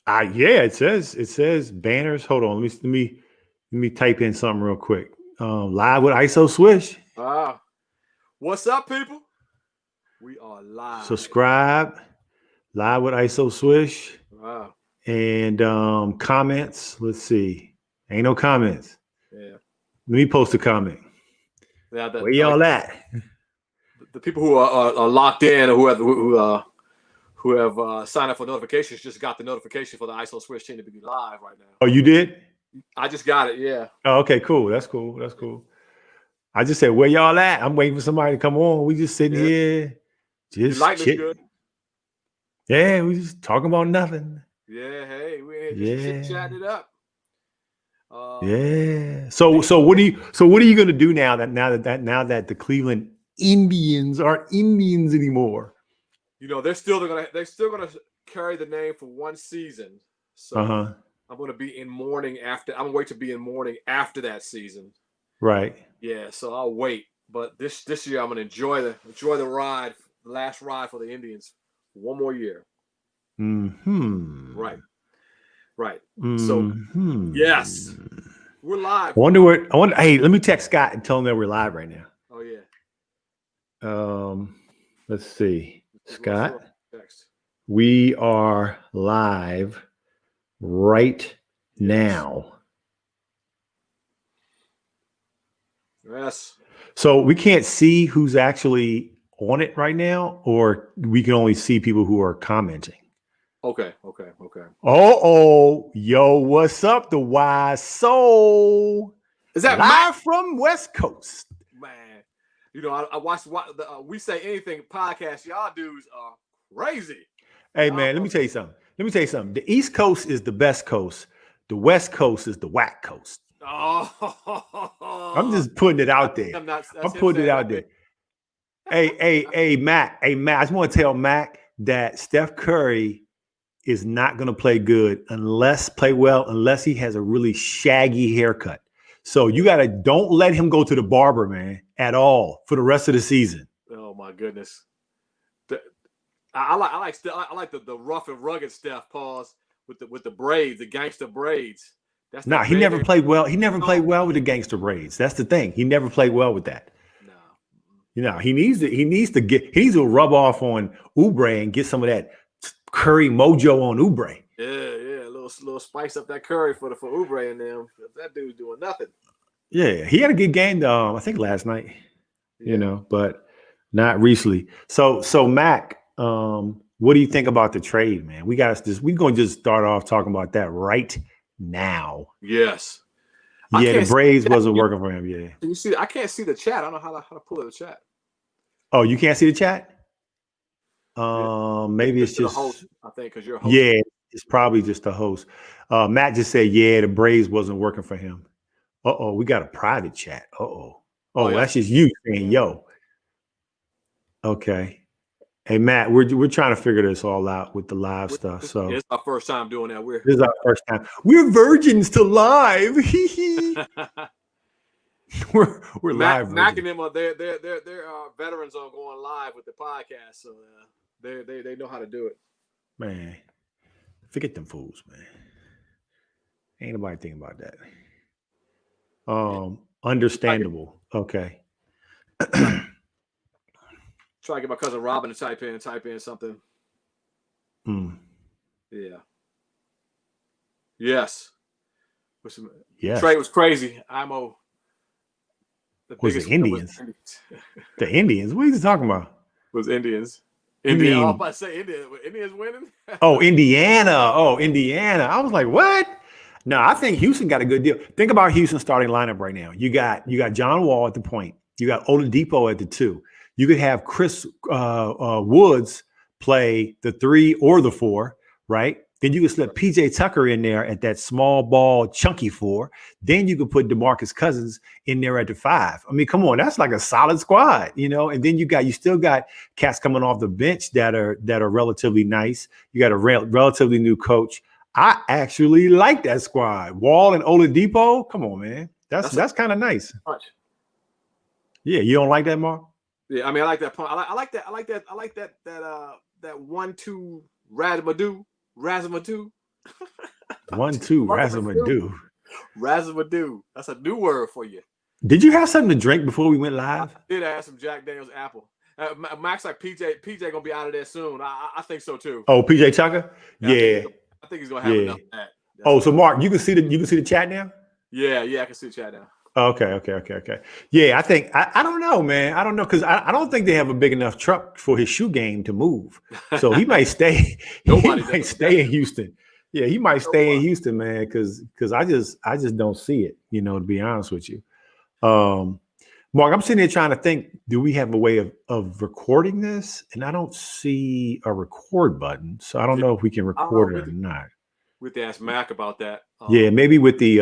Yeah, it says banners. Hold on, let me type in something real quick. Live with ISO Swish. What's up, people? We are live. Subscribe. Live with ISO Swish. Wow. And comments. Let's see. Ain't no comments. Yeah. Let me post a comment. Yeah. Where y'all at? The people who are locked in or who have signed up for notifications just got the notification for the ISO Swish team to be live right now. Oh, you did? I just got it. Yeah. Oh, okay, cool. That's cool. That's cool. I just said, where y'all at? I'm waiting for somebody to come on. We just sitting here, just chit. Yeah, we just talking about nothing. Yeah, hey, we're just chatting it up. Yeah. So what are you gonna do now that the Cleveland Indians aren't Indians anymore? You know, they're still gonna carry the name for one season. So I'm gonna be in mourning after. I'm gonna wait to be in mourning after that season. Right. Yeah. So I'll wait. But this year I'm gonna enjoy the ride, the last ride for the Indians, one more year. Right. So yes, we're live. I wonder. Hey, let me text Scott and tell him that we're live right now. Oh yeah. Let's see, Scott. We are live right now. Yes. So we can't see who's actually on it right now, or we can only see people who are commenting. Okay. Yo, what's up, the wise soul? Is that live from West Coast? Man, you know, I watched the We Say Anything podcast. Y'all dudes are crazy. Hey, man, let me tell you something. The East Coast is the best coast. The West Coast is the whack coast. Oh, I'm just putting it out there. I'm putting it out there. Hey, Mac. I just want to tell Mac that Steph Curry is not going to play well unless he has a really shaggy haircut. So you don't let him go to the barber, man, at all for the rest of the season. Oh my goodness. I like the rough and rugged Steph, pause, with the braids, the gangster braids. He never played well. He never played well with the gangster braids. That's the thing. He never played well with that. No. You know, he needs to rub off on Oubre and get some of that Curry mojo on Oubre. Yeah, a little spice up that Curry for Oubre and them. That dude's doing nothing. Yeah, he had a good game I think last night. Yeah. You know, but not recently. So Mac, what do you think about the trade, man? We're going to just start off talking about that right now. Yes. Yeah, the Braves wasn't working for him. Yeah. You see, I can't see the chat. I don't know how to pull up the chat. Oh, you can't see the chat? Maybe it's just host, I think, because you're a host. Yeah, it's probably just a host. Matt just said, yeah, the Braves wasn't working for him. We got a private chat. Oh, yeah. That's just you saying yo. Okay. Hey Matt, we're trying to figure this all out with the live stuff. So it's our first time doing that. This is our first time. We're virgins to live. we're live. Mac and them are they're veterans on going live with the podcast, so they know how to do it. Man, forget them fools, man. Ain't nobody thinking about that. Understandable. Okay. Try to get my cousin Robin to type in something. Yeah. Yes. Yeah. Trade was crazy. Was the Indians? The Indians? What are you talking about? Was Indians? Indiana. I was about to say Indians winning. Indiana. I was like, what? No, I think Houston got a good deal. Think about Houston's starting lineup right now. You got John Wall at the point. You got Oladipo at the 2. You could have Chris Woods play the 3 or the 4, right? Then you could slip PJ Tucker in there at that small ball, chunky 4. Then you could put DeMarcus Cousins in there at the 5. I mean, come on, that's like a solid squad, you know. And then you still got cats coming off the bench that are relatively nice. You got a relatively new coach. I actually like that squad. Wall and Oladipo. Come on, man. That's kind of nice. Yeah, you don't like that, Mark? Yeah, I mean, I like that point. I like that 1-2 Razamadu. 1-2, Razzle-ma-doo. Razzle-ma-doo. That's a new word for you. Did you have something to drink before we went live? I did have some Jack Daniel's apple. Max like PJ gonna be out of there soon. I think so too. Oh, PJ Tucker? Yeah. I think he's gonna have enough of that. So Mark, you can see the chat now? Yeah, I can see the chat now. Okay. Yeah, I think I don't know, man. I don't know because I don't think they have a big enough truck for his shoe game to move. So he might stay. He might stay in Houston. Yeah, he might stay in Houston, man. Because I just don't see it. To be honest with you, Mark, I'm sitting here trying to think. Do we have a way of recording this? And I don't see a record button, so I don't know if we can record it or not. We have to ask Mac about that. Yeah, maybe with the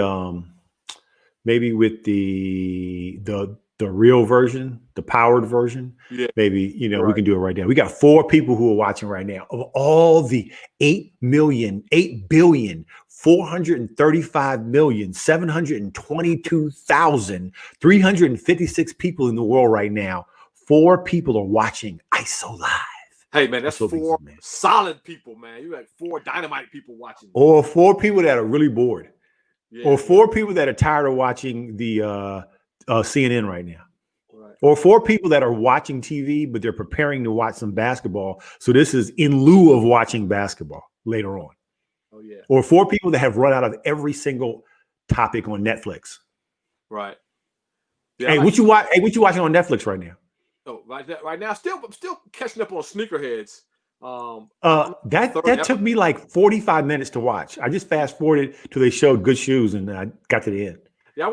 real version, the powered version. Yeah. Maybe, we can do it right now. We got 4 people who are watching right now. Of all the 8,435,722,356 people in the world right now, 4 people are watching ISO Live. Hey, man, that's 4 solid people, man. You had 4 dynamite people watching. Or 4 people that are really bored. Yeah. Or 4 people that are tired of watching the CNN right now. Right. Or 4 people that are watching TV, but they're preparing to watch some basketball. So this is in lieu of watching basketball later on. Oh, yeah. Or 4 people that have run out of every single topic on Netflix. Right. Yeah, hey, what you watching on Netflix right now? Oh, right now, I'm still catching up on sneakerheads. That took me like 45 minutes to watch. I just fast forwarded till they showed good shoes, and I got to the end. Yeah, I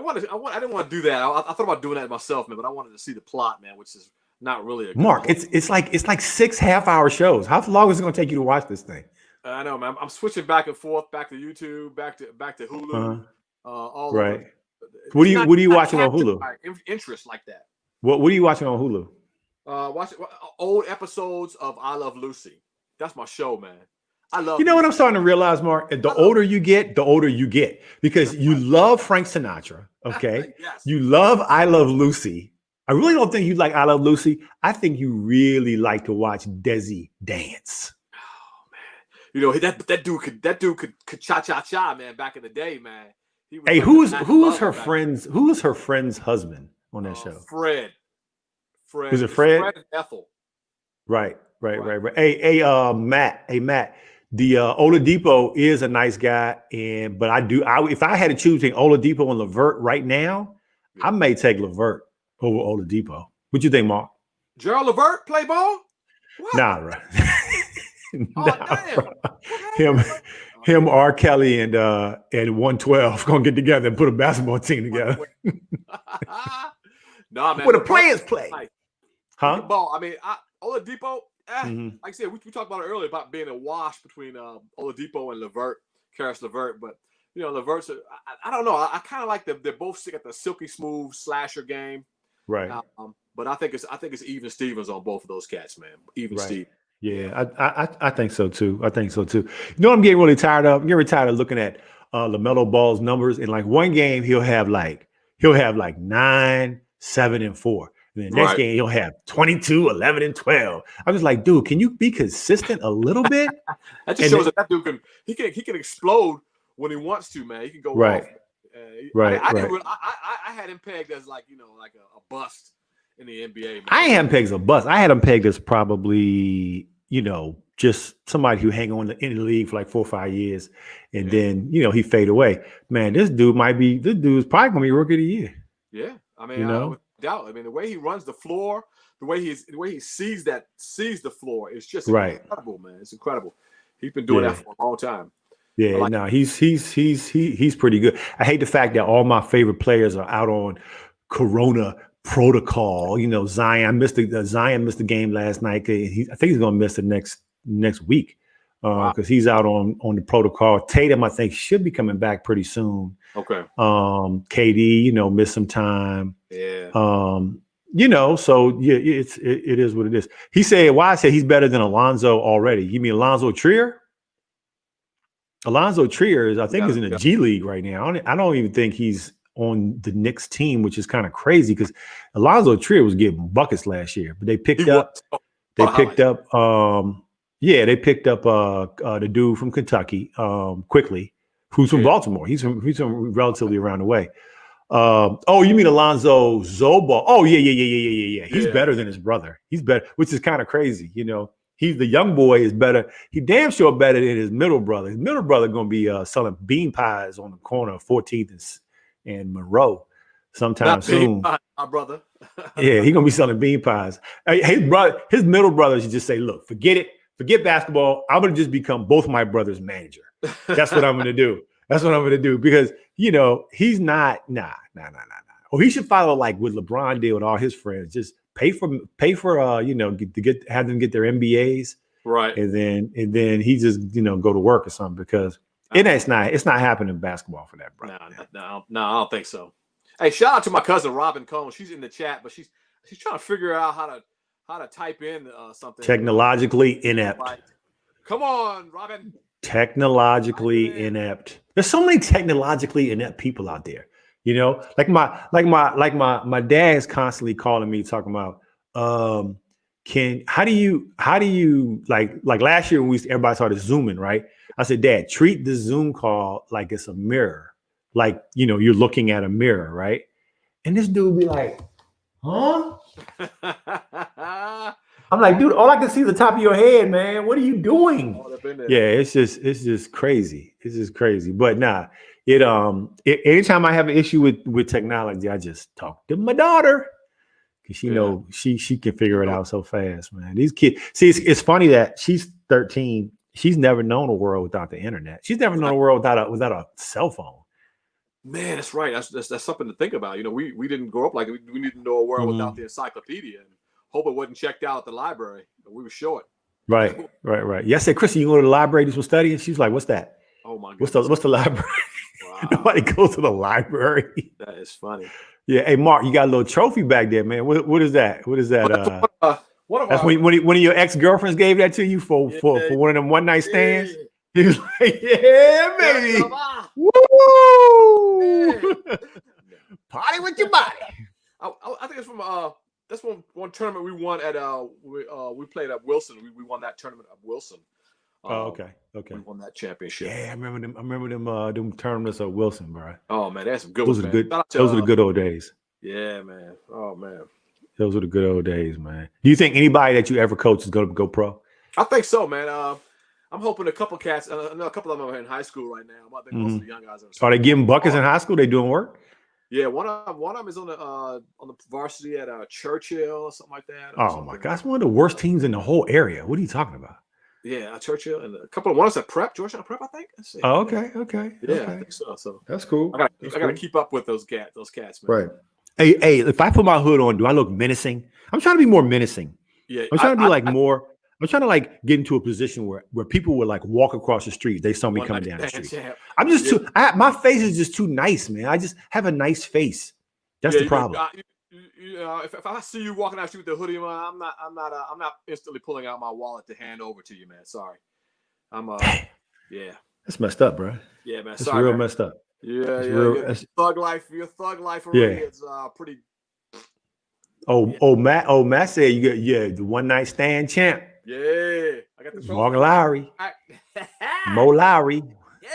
didn't want to do that. I thought about doing that myself, man, but I wanted to see the plot, man, which is not really a Mark. It's like 6 half-hour shows. How long is it going to take you to watch this thing? I know, man. I'm switching back and forth, back to YouTube, back to Hulu. All right. What are you watching on Hulu? Interest like that. What are you watching on Hulu? Watch old episodes of I Love Lucy. That's my show, man. I love. What I'm starting to realize, Mark? The older you get, because you love Frank Sinatra. Okay, yes. You love I Love Lucy. I really don't think you like I Love Lucy. I think you really like to watch Desi dance. Oh man, that dude could cha cha cha, man. Back in the day, man. Hey, who was her friend's husband on that show? Fred. Was it Fred? Fred and Ethel. Right. Hey, Matt. The Oladipo is a nice guy, but if I had to choose between Oladipo and LeVert right now, I may take LeVert over Oladipo. What you think, Mark? Gerald LeVert play ball? What? Nah, right. Damn. Him, R. Kelly, and 112 gonna get together and put a basketball team together. Nah, man. Where the players play. Huh? Ball. I mean, Oladipo, like I said, we talked about it earlier about being a wash between Oladipo and Karis LeVert. But, LeVert's, I don't know. I kind of like they're both sick at the silky smooth slasher game. Right. But I think it's even Stevens on both of those cats, man. Even Steve. Yeah, I think so too. I'm getting really tired of? I'm getting tired of looking at LaMelo Ball's numbers. In like one game, he'll have like 9, 7, and 4. And the next game, he'll have 22, 11, and 12. I'm just like, dude, can you be consistent a little bit? That just shows that dude can explode when he wants to, man. He can go off. I had him pegged as like a bust in the NBA. Man. I had him pegged as a bust. I had him pegged as probably just somebody who hang on in the league for like 4 or 5 years, and then he fade away. Man, this dude's probably gonna be rookie of the year. Yeah, I mean, without doubt. I mean, the way he runs the floor, the way he sees the floor is just incredible, man. It's incredible. He's been doing that for a long time. Yeah, he's pretty good. I hate the fact that all my favorite players are out on Corona protocol. Zion missed the game last night. I think he's going to miss the next week because he's out on the protocol. Tatum, I think, should be coming back pretty soon. Okay. KD, missed some time. Yeah. So it is what it is. He said, "Why I said he's better than Alonzo already? You mean Alonzo Trier? Alonzo Trier is in the G League right now. I don't even think he's on the Knicks team, which is kind of crazy because Alonzo Trier was getting buckets last year, but they picked up Yeah, they picked up the dude from Kentucky, quickly, who's from Baltimore. He's from relatively around the way. Oh, you mean Alonzo Zobal? Oh, yeah. He's better than his brother. He's better, which is kind of crazy. He's the young boy is better. He damn sure better than his middle brother. His middle brother going to be selling bean pies on the corner of 14th and Monroe sometime soon. My brother. Yeah, he's going to be selling bean pies. His middle brother should just say, look, forget it. Forget basketball. I'm going to just become both my brother's manager. That's what I'm going to do. That's what I'm going to do because, he's not, nah. Or he should follow like what LeBron did with all his friends. Just pay for have them get their MBAs. Right. And then he just, go to work or something because it's not happening in basketball for that, bro. No, I don't think so. Hey, shout out to my cousin, Robin Cohn. She's in the chat, but she's trying to figure out how to type in something. Technologically inept. Come on, Robin. Technologically inept. There's so many technologically inept people out there. Like my dad's constantly calling me talking about how do you like last year when everybody started Zooming, right? I said, Dad, treat the Zoom call like it's a mirror. Like, you're looking at a mirror, right? And this dude be like, huh? I'm like, dude, all I can see is the top of your head, man. What are you doing? Yeah, it's just crazy. It's just crazy. But nah, anytime I have an issue with technology, I just talk to my daughter because she can figure it out so fast, man. These kids, see, it's funny that she's 13. She's never known a world without the internet. She's never known a world without a cell phone. Man, that's right. That's something to think about. We didn't grow up like we didn't know a world without the encyclopedia and hope it wasn't checked out at the library. We were short. Right. Yeah, I said, Chrissy, you go to the library to do some studying? She's like, what's that? Oh my goodness. What's the library? Wow. Nobody goes to the library. That is funny. Yeah. Hey, Mark, you got a little trophy back there, man. What is that? What is that? That's when one of your ex-girlfriends gave that to you for one of them one night stands. He was like, yeah, baby. Woo! Party with your body. I think it's from that's one tournament we won at we played at Wilson. We won that tournament at Wilson. Okay. We won that championship. Yeah, I remember them tournaments at Wilson, bro. Oh man, that's some good. Those are the good old days. Yeah, man. Oh man. Those are the good old days, man. Do you think anybody that you ever coach is going to go pro? I think so, man. I'm hoping a couple cats. I know a couple of them are in high school right now. I think most of the young guys are they giving buckets in high school? They doing work? Yeah, one of them is on the varsity at Churchill or something like that. Oh my God, that's one of the worst teams in the whole area. What are you talking about? Yeah, Churchill and a couple of ones at Prep, Georgetown Prep, I think. Oh, okay. Yeah, okay. I think so. So that's cool. I gotta keep up with those cats, man. Right. Hey, if I put my hood on, do I look menacing? I'm trying to be more menacing. Yeah, I'm trying to be more. I'm trying to get into a position where people would walk across the street. They saw me coming down the street. I'm just my face is just too nice, man. I just have a nice face. That's the problem. If I see you walking out the street with the hoodie on, I'm not instantly pulling out my wallet to hand over to you, man. Sorry. Yeah. That's messed up, bro. Yeah, man. That's real messed up. Yeah. Your thug life already is pretty. Matt said you got the one night stand champ. Yeah, I got the Morgan Lowry. Mo Lowry. Yeah.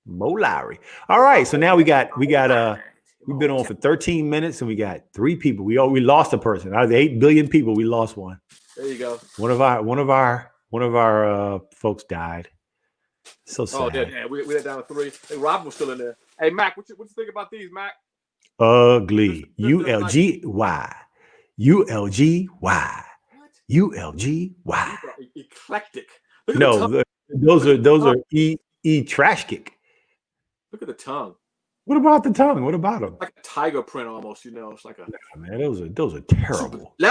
Mo Lowry. All right, so now we got we've been on for 13 minutes and we got 3 people. We lost a person. Out of the 8 billion people, we lost one. There you go. One of our folks died. So sad. Oh yeah. We went down to 3. Hey, Robin was still in there. Hey Mac, what you think about these, Mac? Ugly. ULGY. ULGY. ULGY. Eclectic. No, those are E trash kick. Look at the tongue. What about the tongue? What about them? Like a tiger print almost, It's like a man. Those are terrible. The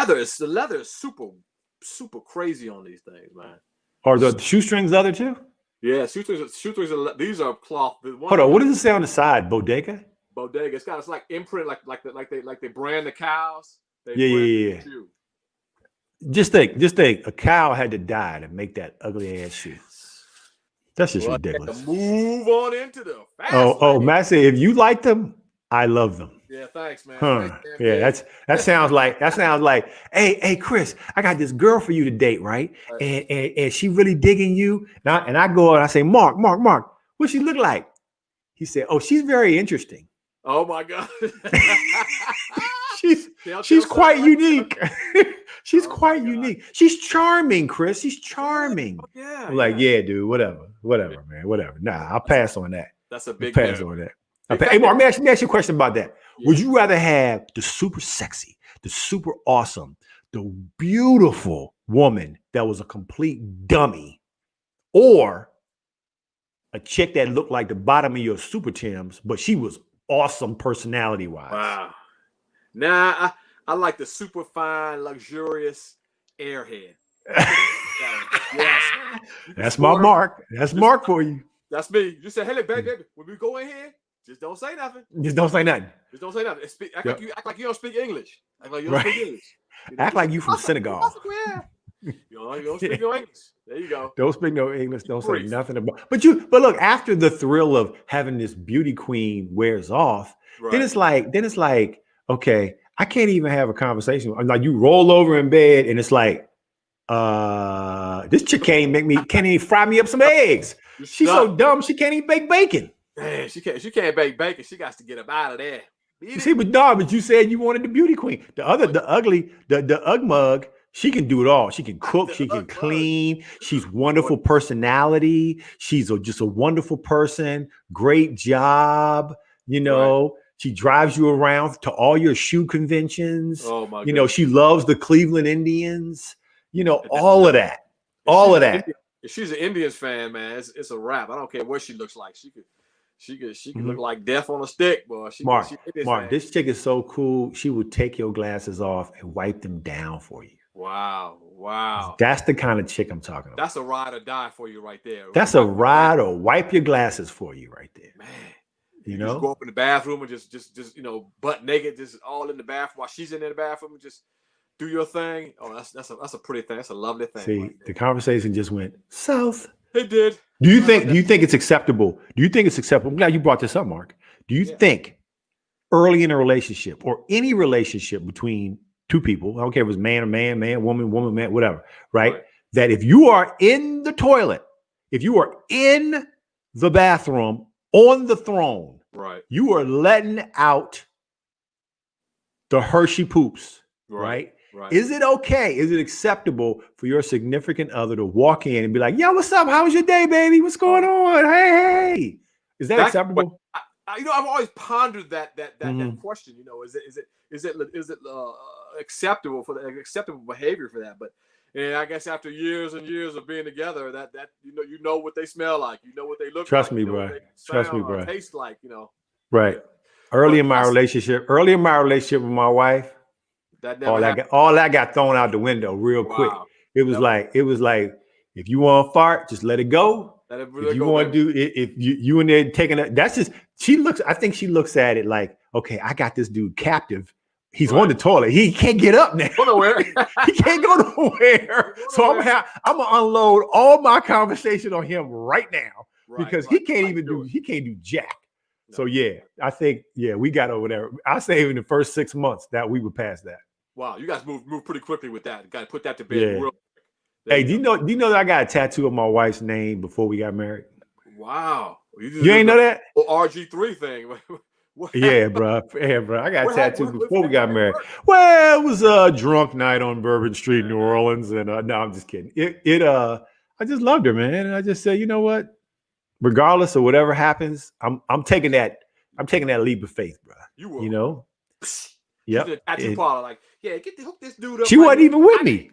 leather is super crazy on these things, man. Are the shoestrings leather too? Yeah, shoestrings. These are cloth. Hold on. What does it say on the side? Bodega. It's like imprint, like they brand the cows. Yeah. Just think, a cow had to die to make that ugly ass shoe. That's just ridiculous. Move on into the Matt said, if you like them, I love them. Yeah, thanks, man. Huh. Thanks, man. Yeah, that sounds like, hey, Chris, I got this girl for you to date, right? And she really digging you. And I go and I say, Mark, what she look like? He said, oh, she's very interesting. Oh my God. she's quite unique. She's quite unique. She's charming, Chris. She's charming. Yeah. I'm like, yeah, dude, whatever, man, whatever. Nah, I'll pass on that. That's a big pass on that. Hey, Mark, let me ask you a question about that. Yeah. Would you rather have the super sexy, the super awesome, the beautiful woman that was a complete dummy, or a chick that looked like the bottom of your super Timbs, but she was awesome personality wise? Wow. Nah, I like the super fine, luxurious airhead. Yes. That's my Mark. That's Mark for you. That's me. You say, hey, look, baby, when we go in here, just don't say nothing. Just don't say nothing. Just don't say nothing. Act like you don't speak English. Act like you don't speak English. You know, act like you from Senegal. You don't speak no English. There you go. Don't speak no English. Don't say nothing about. But look, after the thrill of having this beauty queen wears off, then it's like, okay, I can't even have a conversation. Like you roll over in bed and it's like, this chick can't even fry me up some eggs. She's so dumb she can't even bake bacon. Man, she can't bake bacon. She got to get up out of there. See, but you said you wanted the beauty queen. The Ugg mug, she can do it all. She can cook, she can clean. She's wonderful personality. She's just a wonderful person. Great job. You know, she drives you around to all your shoe conventions. Oh my! You know, she loves the Cleveland Indians. You know, all of that. All of that. If she's an Indians fan, man, it's a wrap. I don't care what she looks like. She could look like death on a stick, boy. Mark, this chick is so cool. She would take your glasses off and wipe them down for you. Wow. That's the kind of chick I'm talking about. That's a ride or die for you right there. That's a ride or wipe your glasses for you right there. Man. You know? Just go up in the bathroom and just butt naked, just all in the bathroom while she's in the bathroom and just do your thing. Oh, that's a pretty thing. That's a lovely thing. See, right the conversation just went south. It did. Do you think it's acceptable? Do you think it's acceptable? I'm glad you brought this up, Mark. Do you think early in a relationship or any relationship between two people, I don't care if it's man or man, woman, man, whatever, right? That if you are in the toilet, if you are in the bathroom on the throne, you are letting out the Hershey poops, right? Is it okay? Is it acceptable for your significant other to walk in and be like, "Yo, what's up? How was your day, baby? What's going on? Hey." Is that acceptable? I've always pondered that question. You know, is it acceptable for acceptable behavior for that? But I guess after years and years of being together, that you know what they smell like, you know what they look like. Trust me, bro. Trust me, bro. Taste like, you know. Right. Early in my relationship with my wife. All that got thrown out the window real quick. It was like, if you want to fart, just let it go. If you want to do it, if you in there taking it, that's just, I think she looks at it like, okay, I got this dude captive. He's on the toilet. He can't get up now. He can't go nowhere. So I'm gonna unload all my conversation on him right now because he can't do jack. No. So I think we got over there. I say in the first 6 months that we were past that. Wow, you guys move pretty quickly with that. Got to put that to bed real quick. Hey, do you know that I got a tattoo of my wife's name before we got married? Wow. You ain't know that? RG3 thing. Yeah, bro. I got a tattoo before we got married. Well, it was a drunk night on Bourbon Street, New Orleans, and no, I'm just kidding. I just loved her, man, and I just said, you know what? Regardless of whatever happens, I'm taking that leap of faith, bro. You know? Yep. She's a tattoo parlor, like, hook this dude up. She wasn't even with me.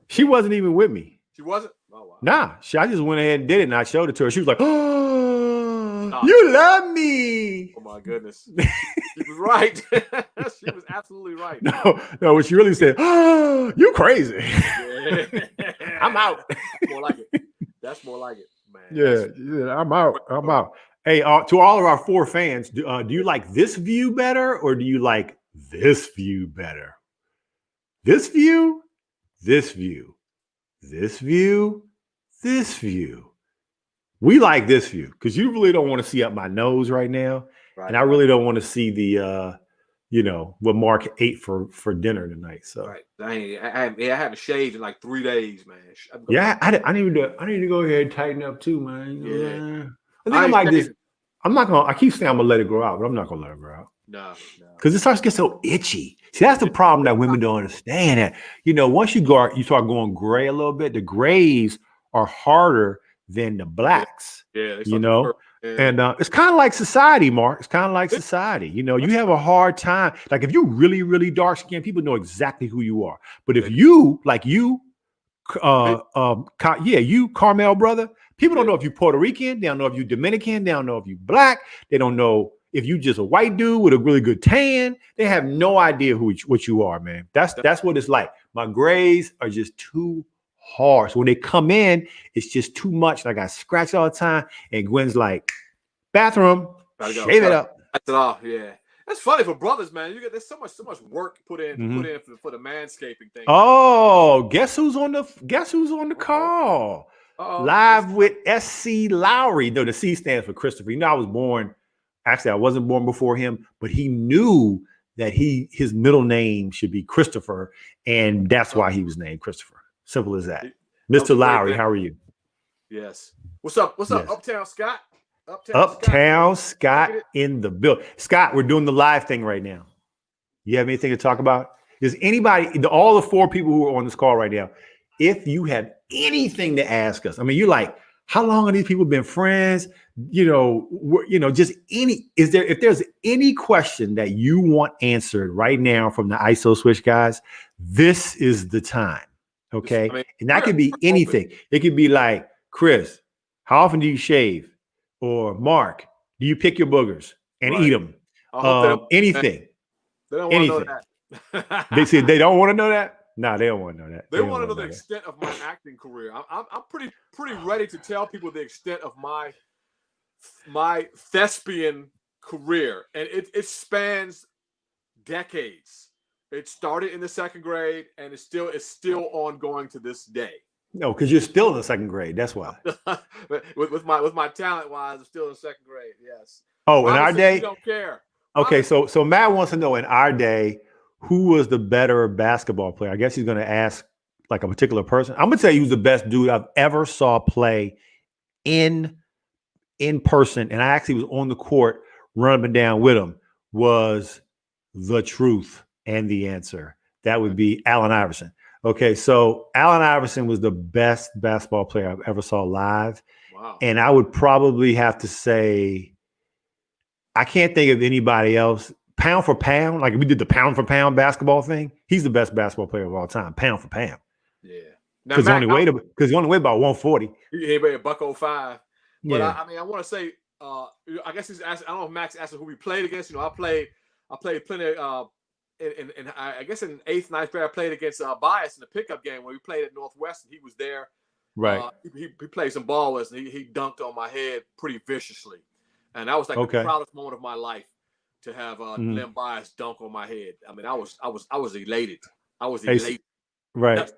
She wasn't even with me. She wasn't? Oh, wow. Nah, I just went ahead and did it, and I showed it to her. She was like, "Oh, you love me." Oh my goodness. She was right. She was absolutely right. No, what she really said, "Oh, you crazy." I'm out. More like it. That's more like it, man. Yeah, I'm out. Hey, to all of our 4 fans, do you like this view better or do you like this view better? This view, this view, this view, this view. We like this view because you really don't want to see up my nose right now. And I really don't want to see the what Mark ate for dinner tonight. So right. I haven't shaved in like 3 days, man. yeah, I need to go ahead and tighten up too, man. Yeah. I think I might just. I'm not gonna. I keep saying I'm gonna let it grow out, but I'm not gonna let it grow out. No. Because it starts to get so itchy. See, that's the problem that women don't understand. That once you start going gray a little bit. The grays are harder than the blacks. Yeah. And it's kind of like society, Mark. It's kind of like society. You have a hard time. Like if you're really, really dark skinned, people know exactly who you are. But if you, like you, Carmel brother, people don't know if you're Puerto Rican. They don't know if you're Dominican. They don't know if you're black. They don't know if you just a white dude with a really good tan. They have no idea what you are, man. That's what it's like. My grays are just too hard. So when they come in, it's just too much. And I got scratched all the time. And Gwen's like, bathroom, shave it up. That's it off. Yeah. That's funny for brothers, man. There's so much work put in for the manscaping thing. Oh, guess who's on the call? Live with SC Lowry. No, the C stands for Christopher. I was born. Actually, I wasn't born before him, but he knew that his middle name should be Christopher, and that's why he was named Christopher. Simple as that. Mr. Lowry, how are you? Yes. What's up? Uptown Scott? Uptown Scott in the building. Scott, we're doing the live thing right now. You have anything to talk about? Does anybody, all the 4 people who are on this call right now, if you have anything to ask us, I mean, you're like, how long have these people been friends? Just if there's any question that you want answered right now from the ISO Swish guys, this is the time. Okay. And that could be anything. It could be like, Chris, how often do you shave? Or Mark, do you pick your boogers and eat them? Anything. They don't want to know that. They say they don't want to know that? No, they don't want to know that. They want to know the extent of my acting career. I'm pretty ready to tell people the extent of my thespian career, and it spans decades. It started in the 2nd grade, and it's still ongoing to this day. No, because you're still in the 2nd grade. That's why. with my talent wise, I'm still in the 2nd grade. Yes. Oh, in our day, you don't care. Okay, so Matt wants to know in our day, who was the better basketball player? I guess he's going to ask like a particular person. I'm going to tell you who's the best dude I've ever saw play in person, and I actually was on the court running down with him. Was the truth and the answer? That would be Allen Iverson. Okay, so Allen Iverson was the best basketball player I've ever saw live. Wow. And I would probably have to say, I can't think of anybody else. Pound for pound, like we did the pound for pound basketball thing. He's the best basketball player of all time, pound for pound. Yeah. Because he only weighed about 140. He weighed $105. But Yeah. I want to say, I guess he's asking. I don't know if Max asked who we played against. I played plenty. I guess in 8th, 9th grade, I played against Bias in the pickup game where we played at Northwestern. He was there. Right. He played some ball with us, and he dunked on my head pretty viciously, and that was like the proudest moment of my life to have Len Bias dunk on my head. I mean, I was elated. I was elated. Right.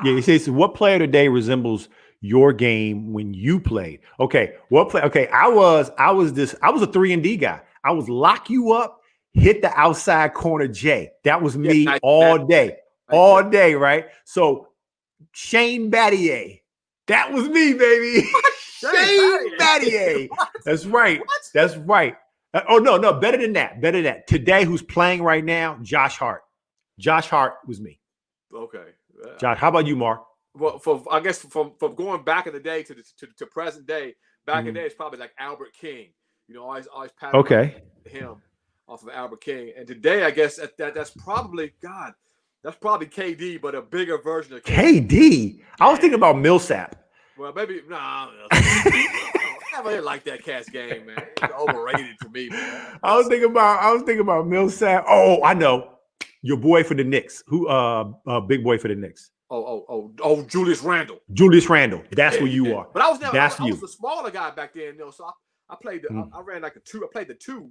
You see, so what player today resembles your game when you played? Okay. What play? Okay. I was a 3-and-D guy. I was lock you up, hit the outside corner J. That was me all day. Right. So Shane Battier. That was me, baby. Shane Battier. That's right. What? That's right. No, better than that. Today, who's playing right now? Josh Hart. Josh Hart was me. Okay. Josh, how about you, Mark? Well, I guess from going back in the day to present day, back in the day, it's probably like Albert King. Always patting him off of Albert King. And today, I guess that's probably KD, but a bigger version of KD. I was thinking about Millsap. Well, maybe I never like that cat's game, man. It's overrated to me, man. I was thinking about Millsap. Oh, I know. Your boy for the Knicks. Who big boy for the Knicks. Oh, Julius Randle. Julius Randle. That's who you are. But I was the smaller guy back then, so I played I ran like a 2. I played the 2,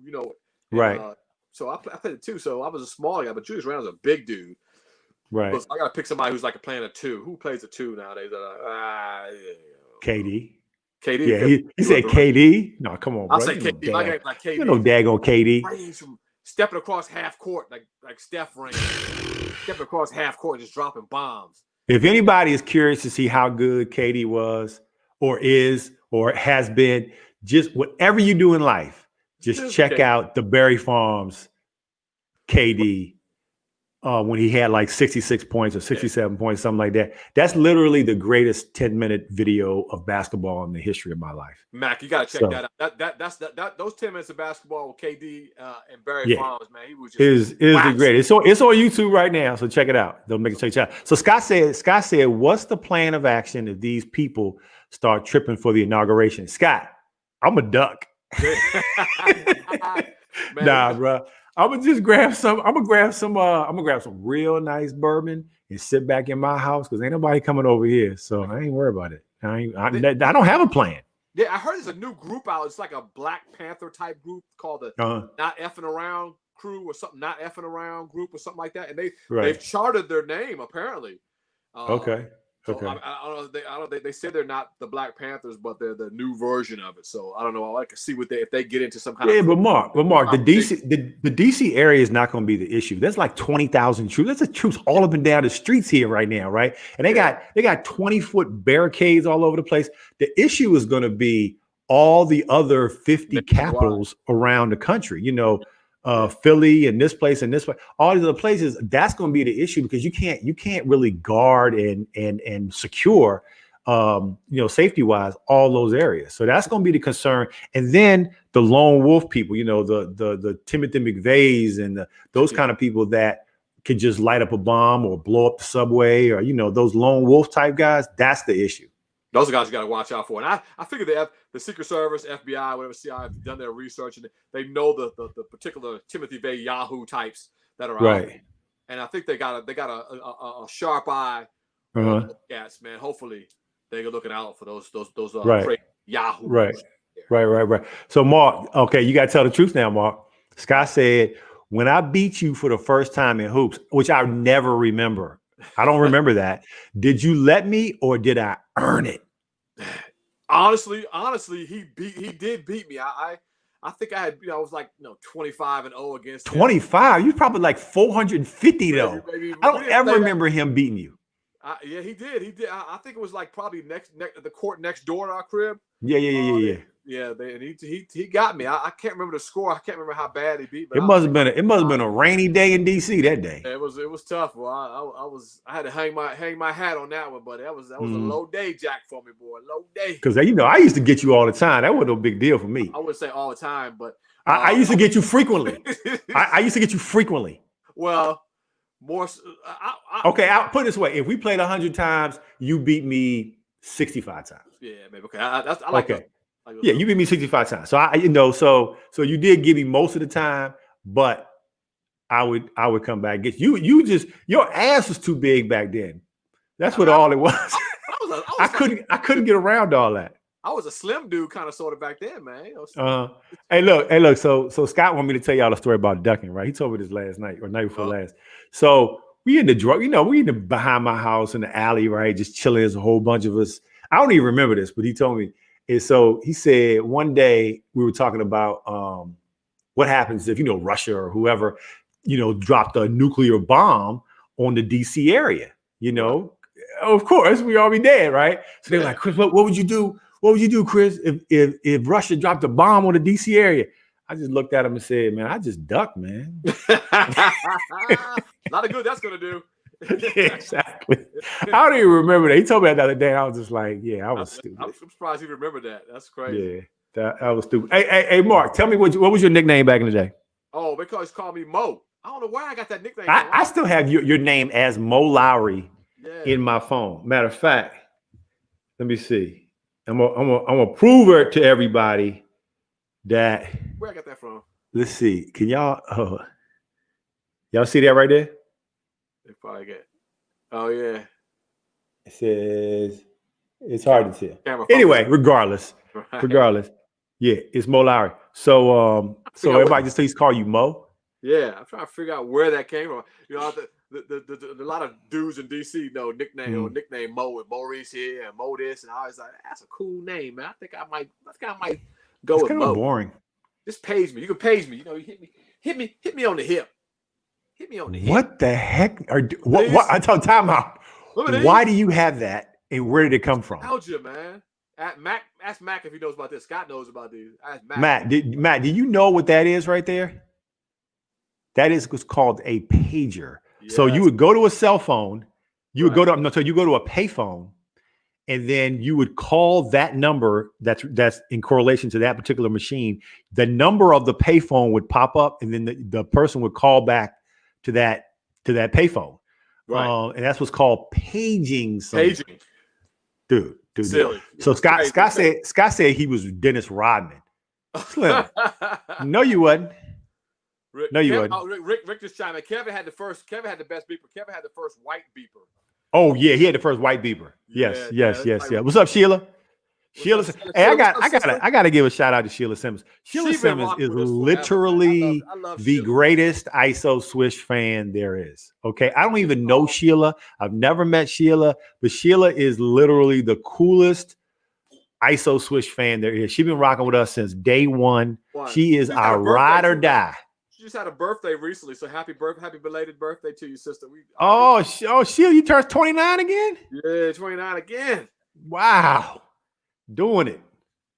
Right. So I played the 2, so I was a smaller guy, but Julius Randle's a big dude. Right. So I gotta pick somebody who's like playing a 2. Who plays a 2 nowadays? KD. KD. Yeah, he said KD. No, come on, bro. I'll say KD. Like KD. You know, daggone KD. stepping across half court like Steph ran, stepping across half court, just dropping bombs. If anybody is curious to see how good KD was, or is, or has been, just whatever you do in life, just check out the Barry Farms KD. When he had like 66 points or 67 points, something like that. That's literally the greatest 10-minute video of basketball in the history of my life. Mac, you gotta check that out. That's those 10 minutes of basketball with KD and Barry Farms, man. He was just is the greatest. It's on YouTube right now, so check it out. Don't make it check it out. So Scott said, what's the plan of action if these people start tripping for the inauguration? Scott, I'm a duck. Nah, bro. I'm gonna just grab some. I'm gonna grab some real nice bourbon and sit back in my house because ain't nobody coming over here. So I ain't worried about it. I don't have a plan. Yeah, I heard there's a new group out. It's like a Black Panther type group called the Not Effing Around Crew or something. Not Effing Around Group or something like that. And they've charted their name apparently. Okay. So I don't know. They said they're not the Black Panthers, but they're the new version of it. So I don't know. I like to see if they get into some kind of. Yeah, but Mark, the DC area is not going to be the issue. There's like 20,000 troops. There's troops all up and down the streets here right now, right? And they got 20-foot barricades all over the place. The issue is going to be all the other 50 capitals around the country. You know. Philly and this place, all these other places, that's going to be the issue because you can't really guard and secure, safety wise, all those areas. So that's going to be the concern. And then the lone wolf people, the Timothy McVeighs and those kind of people that could just light up a bomb or blow up the subway or, those lone wolf type guys. That's the issue. Those guys you got to watch out for. And I figure the Secret Service, FBI, whatever, CIA have done their research and they know the particular Timothy Veigh Yahoo types that are out there. And I think they got a sharp eye. Yes, man. Hopefully they're looking out for those Yahoo. Right. So Mark, okay, you got to tell the truth now, Mark. Scott said, when I beat you for the first time in hoops, which I never remember. I don't remember that. Did you let me or did I earn it? Honestly, he did beat me. I think I had, I was like 25-0 against 25. You probably like 450 though. Maybe I don't ever remember him beating you. Yeah, he did. I think it was like probably the court next door to our crib. Yeah. Yeah, and he got me. I can't remember the score. I can't remember how bad he beat me. It must have been a rainy day in DC that day. It was tough. Well, I had to hang my hat on that one, but that was a low day, Jack, for me, boy. Low day. Because I used to get you all the time. That wasn't no big deal for me. I wouldn't say all the time, but I used to get you frequently. I used to get you frequently. Well, more. Okay, I'll put it this way: if we played 100 times, you beat me 65 times. Yeah, maybe. Okay, I like that. Yeah, you beat me 65 times. So so you did give me most of the time, but I would come back and get you. Your ass was too big back then. That's what all it was. I couldn't get around all that. I was a slim dude kind of sort of back then, man. Hey, look. So Scott wanted me to tell y'all a story about ducking, right? He told me this last night or night before last. So we in the behind my house in the alley, right? Just chilling. There's a whole bunch of us. I don't even remember this, but he told me. And so he said one day we were talking about what happens if, Russia or whoever, dropped a nuclear bomb on the DC area, Of course, we all be dead, right? So they're like, Chris, what would you do? What would you do, Chris, if Russia dropped a bomb on the DC area? I just looked at him and said, man, I just ducked, man. Not a good that's going to do. Exactly. I don't even remember that. He told me that the other day. I was just like, yeah, I was stupid. I'm surprised you remember that. That's crazy. Yeah, that was stupid. Hey, Mark, tell me what was your nickname back in the day? Oh, because called me Mo. I don't know where I got that nickname. I still have your name as Mo Lowry in my phone. Matter of fact, let me see. I'm gonna prove it to everybody that. Where I got that from? Let's see. Can y'all see that right there? They probably get. Oh yeah. It says it's hard to tell. Anyway, regardless, yeah, it's Mo Lowry. So everybody just please call you Mo. Yeah, I'm trying to figure out where that came from. The lot of dudes in DC know nickname Mo and Maurice here and Mo this, and I was like, that's a cool name, man. I think I might go with Mo. Boring. Just page me. You can page me. You hit hit me on the hip. Hit me on the hip. What the heck? What? I tell time out. Why do you have that, and where did it come from? Nostalgia, man. Ask Mac if he knows about this. Scott knows about these. Ask Matt. Matt, do you know what that is right there? That is what's called a pager. Yes. So you would go to a cell phone. You would go to you go to a payphone, and then you would call that number that's in correlation to that particular machine. The number of the payphone would pop up, and then the person would call back to that payphone. Right. And that's what's called paging. Paging. Dude. Silly. So Scott said he was Dennis Rodman. Slim. No, you wasn't. Rick just chimed in. Kevin had the best beeper. Kevin had the first white beeper. Oh yeah, he had the first white beeper. Yes. What's up, Sheila? Sheila, hey, I gotta give a shout out to Sheila Simmons. Sheila Simmons is literally the greatest ISO Swish fan there is. Okay, I don't even know Sheila. I've never met Sheila, but Sheila is literally the coolest ISO Swish fan there is. She's been rocking with us since day one. She is our ride or die. She just had a birthday recently, so happy belated birthday to you, sister. Sheila, you turned 29 again? Yeah, 29 again. Wow. Doing it.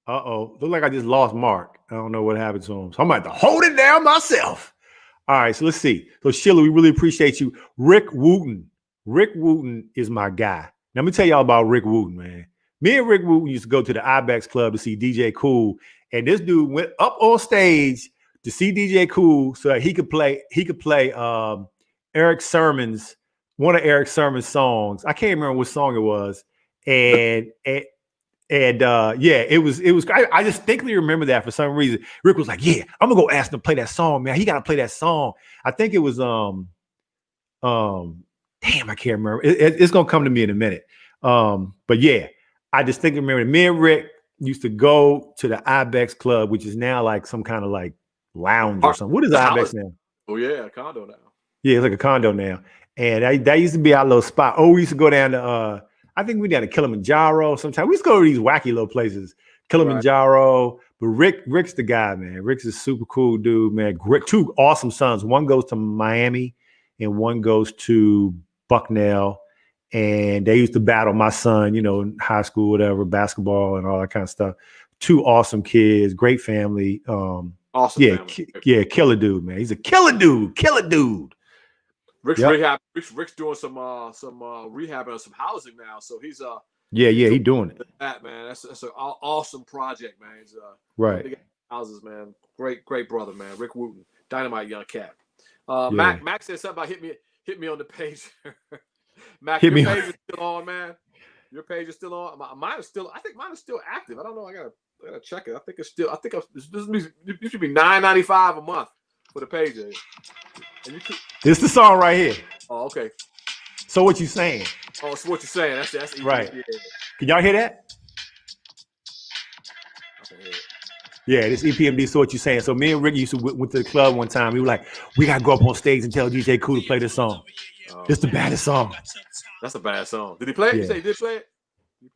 Look like I just lost Mark. I don't know what happened to him. So I'm about to hold it down myself. All right, so let's see. So Sheila, we really appreciate you. Rick Wooten. Rick Wooten is my guy. Now, let me tell y'all about Rick Wooten, man. Me and Rick Wooten used to go to the Ibex Club to see DJ Cool, and this dude went up on stage to see DJ Cool so that he could play Eric Sermon's one of Eric Sermon's songs. I can't remember what song it was, and it was. I distinctly remember that for some reason. Rick was like, "Yeah, I'm gonna go ask him to play that song, man. He gotta play that song." I think it was damn, I can't remember. It's gonna come to me in a minute. But yeah, I distinctly remember me and Rick used to go to the Ibex Club, which is now like some kind of like lounge or something. What is Ibex now? Oh yeah, a condo now. Yeah, it's like a condo now. And that used to be our little spot. Oh, we used to go down to I think we down to Kilimanjaro sometimes. We used to go to these wacky little places. Kilimanjaro. Right. But Rick's the guy, man. Rick's a super cool dude, man. Two awesome sons. One goes to Miami and one goes to Bucknell. And they used to battle my son, in high school, whatever, basketball and all that kind of stuff. Two awesome kids, great family. Awesome. Yeah, killer dude, man. He's a killer dude. Rick's doing some rehab and some housing now, so he's he's doing it. That man, that's an awesome project, man. He's right houses, man. Great brother, man. Rick Wooten, dynamite young cat. Mac said something about hit me on the page. Mac, your page is still on, man. Your page is still on. Mine is still. I think mine is still active. I don't know. I gotta check it. I think it's still. I think this should be $9.95 a month for the page. This is the song right here. Oh, okay. So what you saying? Oh, so what you saying? That's easy. Right. Yeah. Can y'all hear that? I can hear it. Yeah, this EPMD. So what you saying? So me and Rick used to went to the club one time. We were like, we gotta go up on stage and tell DJ Cool to play this song. It's the baddest song. That's a bad song. Did he play it? Yeah. You say he did play it?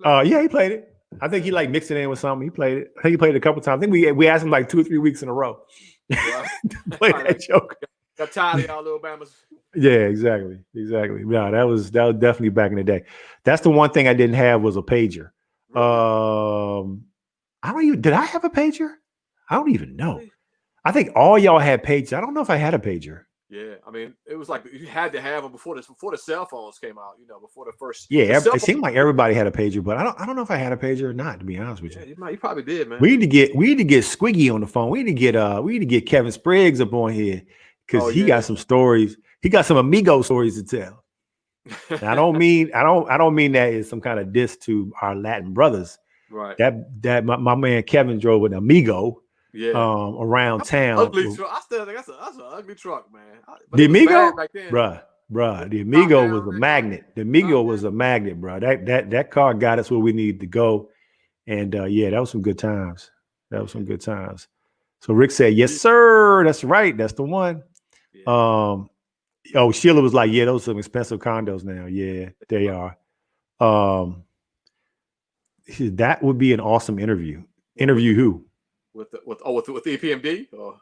Yeah, he played it. I think he mixed it in with something. He played it. I think he played it a couple times. I think we asked him like 2 or 3 weeks in a row. Yeah. to play that joke. Got tired of y'all little Bamas. Yeah, exactly. No, that was definitely back in the day. That's the one thing I didn't have was a pager. Did I have a pager? I don't even know. I think all y'all had pagers. I don't know if I had a pager. Yeah, I mean, it was like you had to have them before the cell phones came out. Before the first. Yeah, it seemed like everybody had a pager, but I don't know if I had a pager or not. To be honest with you, you probably did, man. We need to get Squiggy on the phone. We need to get Kevin Spriggs up on here because he got some stories. He got some amigo stories to tell. And I don't mean that as some kind of diss to our Latin brothers. Right. That my man Kevin drove an amigo. Yeah. Around town. Ugly truck. I still think that's an ugly truck, man. The Amigo, bruh. The Amigo was a magnet. The Amigo was a magnet, bro. That car got us where we needed to go, and that was some good times. So Rick said, "Yes, sir. That's right. That's the one." Yeah. Sheila was like, "Yeah, those are some expensive condos now. Yeah, they are." That would be an awesome interview. Interview who? With EPMD? Or?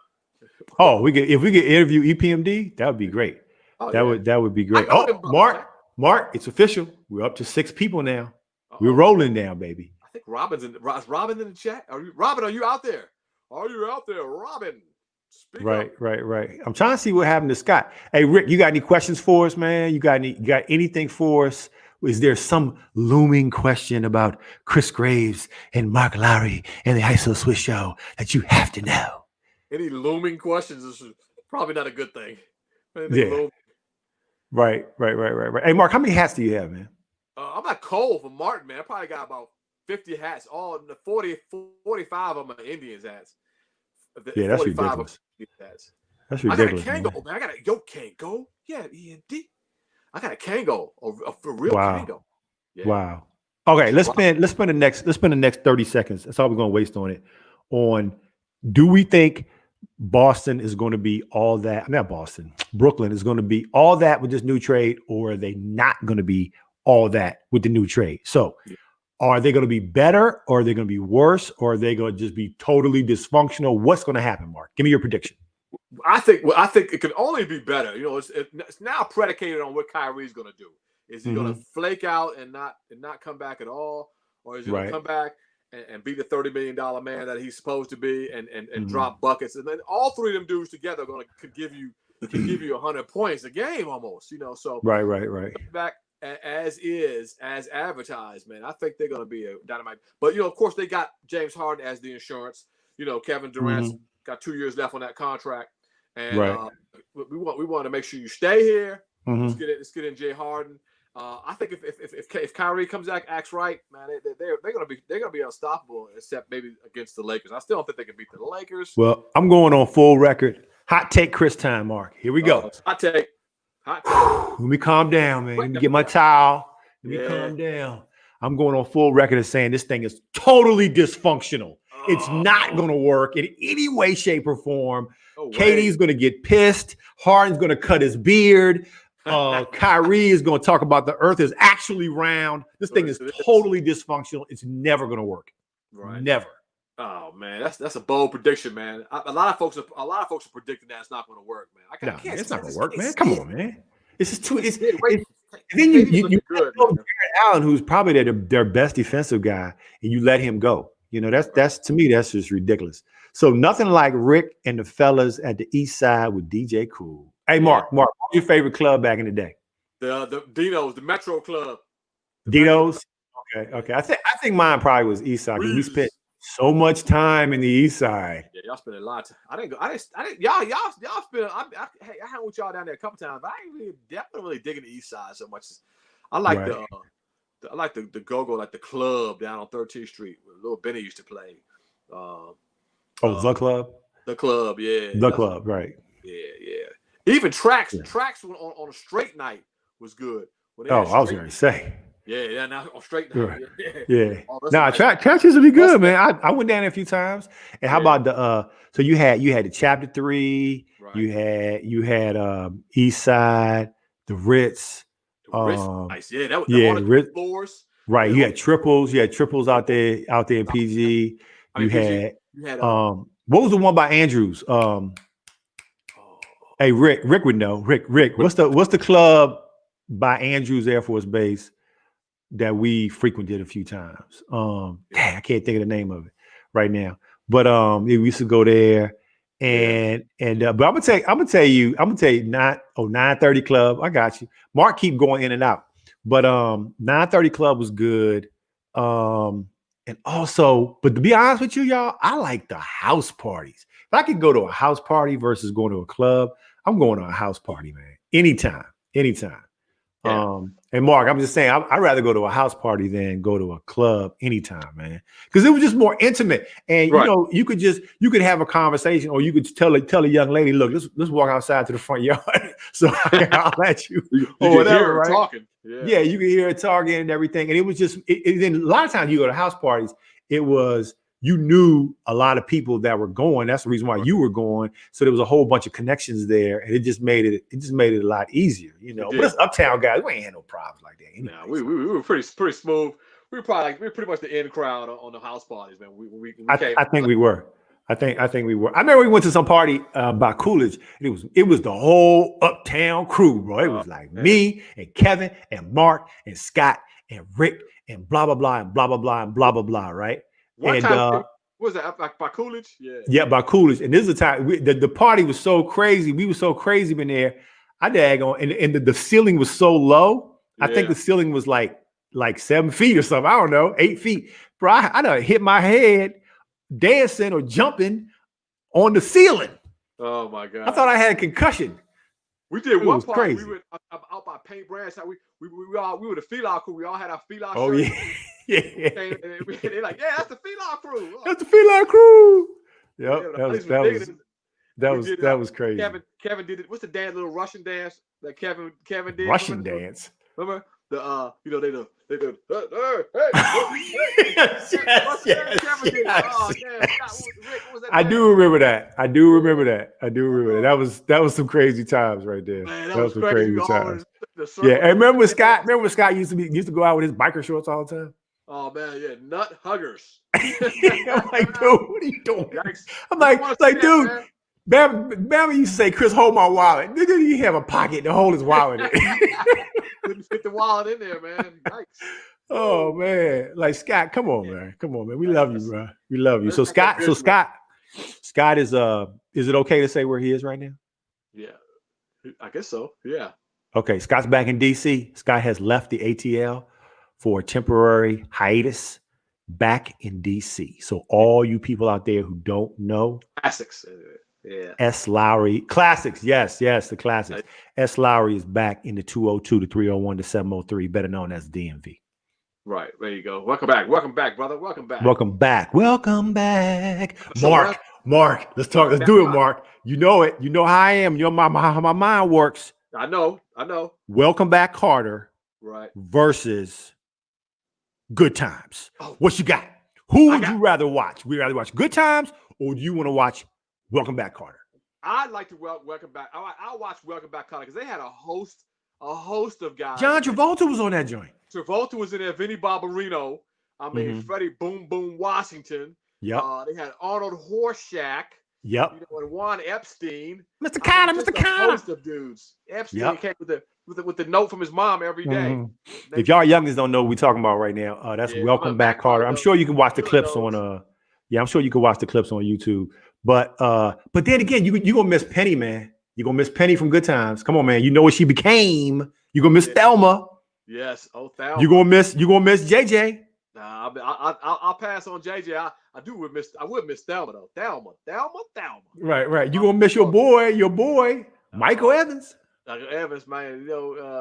Oh, if we could interview EPMD, that would be great. Oh, that would be great. I know Oh, them brothers, Mark, it's official. We're up to 6 people now. We're Uh-oh. rolling now, baby. I think Robin's is Robin in the chat? Robin, are you out there? Are you out there, Robin? Speak up. Right. I'm trying to see what happened to Scott. Hey, Rick, you got any questions for us, man? You got anything for us? Is there some looming question about Chris Graves and Mark Lowry and the ISO Swish show that you have to know? Any looming questions is probably not a good thing. Right. Hey, Mark, how many hats do you have, man? I'm not cold for Martin, man. I probably got about 50 hats. All the 45 of them are Indians hats. That's ridiculous. Hats. That's ridiculous. I got a Kango, man. I got a Kango. Yeah, END. I got a Kango, a real Kango. Yeah. Wow. Okay, let's spend the next 30 seconds. That's all we're going to waste on it. Do we think Boston is going to be all that? Not Boston. Brooklyn is going to be all that with this new trade, or are they not going to be all that with the new trade? So, are they going to be better, or are they going to be worse, or are they going to just be totally dysfunctional? What's going to happen, Mark? Give me your prediction. I think it can only be better. You know, it's now predicated on what Kyrie's going to do. Is he going to flake out and not come back at all, or is he going to come back and be the $30 million man that he's supposed to be and drop buckets? And then all three of them dudes together could give you 100 points a game almost. You know, so right. Back as advertised, man. I think they're going to be a dynamite. But you know, of course, they got James Harden as the insurance. You know, Kevin Durant's got 2 years left on that contract, and we want to make sure you stay here. Let's get in Jay Harden. I think if Kyrie comes back, acts right, man, they're gonna be unstoppable, except maybe against the Lakers. I still don't think they can beat the Lakers. Well, I'm going on full record. Hot take, Chris time, Mark. Here we go. Hot take. Let me calm down, man. Let me get my towel. Let me calm down. I'm going on full record of saying this thing is totally dysfunctional. It's not going to work in any way, shape, or form. Katie's going to get pissed. Harden's going to cut his beard. Kyrie is going to talk about the earth is actually round. This thing is totally dysfunctional. It's never going to work. Right. Never. Oh man, that's a bold prediction, man. A lot of folks are predicting that it's not going to work, man. It's not going to work, man. Come on, man. This is too. And then you Jared Allen, who's probably their best defensive guy, and you let him go. You know, that's to me, that's just ridiculous. So nothing like Rick and the fellas at the East Side with DJ Cool. Hey, Mark, what's your favorite club back in the day? The Dino's, the Metro Club. Dino's. Okay. I think mine probably was East Side. We spent so much time in the East Side. Yeah, y'all spent a lot of time. I didn't go. Y'all spent. I hung with y'all down there a couple times, but I wasn't really digging the East Side so much. I like the go-go, like the club down on 13th Street where Little Benny used to play. The club? The club, yeah. The club, right. Yeah. Even tracks on a straight night was good. I was going to say. Yeah, now on straight night. Yeah. Tracks used to be good, man. I went down there a few times. And how about so you had the Chapter 3, right. you had East Side, the Ritz. Nice. Yeah, that was Ritz floors. Right. You had triples out there in PG. You had what was the one by Andrews? Hey, Rick would know. Rick, what's the club by Andrews Air Force Base that we frequented a few times? I can't think of the name of it right now. But we used to go there, but I'm gonna tell you 930 Club. I got you. Mark keep going in and out, but 930 Club was good. And also, but to be honest with you, y'all, I like the house parties. If I could go to a house party versus going to a club, I'm going to a house party, man. Anytime. Yeah. And Mark, I'm just saying, I'd rather go to a house party than go to a club anytime, man. Because it was just more intimate. And you know, you could have a conversation, or you could tell a young lady, look, let's walk outside to the front yard. So I'll let you or whatever, right? Talking. Yeah, you could hear her talking and everything. And it was just then a lot of times you go to house parties, it was you knew a lot of people that were going. That's the reason why you were going. So there was a whole bunch of connections there, and it just made it a lot easier, you know. But us uptown guys, we ain't had no problems like that. Anyway, we were pretty smooth. We were pretty much the in crowd on the house parties, man. I think we were. I think we were. I remember we went to some party by Coolidge, and it was the whole Uptown crew, bro. It was like me and Kevin and Mark and Scott and Rick and blah blah blah and blah blah blah and blah blah blah, right? One time, what was that by Coolidge? Yeah, by Coolidge. And this is the time the party was so crazy. We were so crazy in there. I daggone, and the ceiling was so low. I think the ceiling was like 7 feet or something. I don't know, 8 feet. Bro, I done hit my head dancing or jumping on the ceiling. Oh my God! I thought I had a concussion. We did one part. Crazy. We were out by Paint Branch. We were the Fila crew. We all had our Fila shirts. Yeah. They're like, yeah, that's the Fila crew. Oh. That's the Fila crew. Yep, that was crazy. Kevin did it. What's the dance? Little Russian dance that Kevin did. Russian dance. Remember the they do. Yes. I do remember that. That was some crazy times right there. Man, that was some crazy times. Yeah, and remember when Scott used to go out with his biker shorts all the time? Oh man, yeah, nut huggers. I'm like, dude, what are you doing? I'm like, dude. Bama used to say, Chris, hold my wallet. Nigga, you have a pocket to hold his wallet in. Couldn't fit the wallet in there, man. Yikes. Oh man. Like Scott, come on, man. Come on, man. We love you, bro. We love you. So Scott is it okay to say where he is right now? Yeah. I guess so. Yeah. Okay. Scott's back in DC. Scott has left the ATL for a temporary hiatus back in DC. So all you people out there who don't know. Classics. Yeah. S. Lowry. Classics. Yes, the classics. S. Lowry is back in the 202, the 301, the 703, better known as DMV. Right. There you go. Welcome back, brother. Welcome back. Mark. Let's talk. Let's do it, Mark. You know it. You know how I am. You know how my mind works. I know. Welcome back, Carter. Right. Versus Good Times. Oh. What you got? Who would you rather watch? Would you rather watch Good Times, or do you want to watch Welcome Back, Carter? I'd like to welcome back. I'll watch Welcome Back, Carter, because they had a host of guys. John Travolta was on that joint. Travolta was in there. Vinnie Barbarino. Freddie Boom Boom Washington. Yep. They had Arnold Horshack. Yep. And Juan Epstein. Mr. Carter. A host of dudes. Epstein came with the note from his mom every day. Mm-hmm. If y'all youngins don't know what we're talking about right now, that's Welcome Back, Carter. I'm sure you can watch the clips on I'm sure you can watch the clips on YouTube. But then again, you're gonna miss Penny, man. You're gonna miss Penny from Good Times. Come on, man. You know what she became. You're gonna miss Thelma. Yes, Thelma. You're gonna miss JJ. Nah, I'll pass on JJ. I would miss Thelma though. Thelma. Right. You're gonna miss your boy, Michael Evans. Michael Evans, man.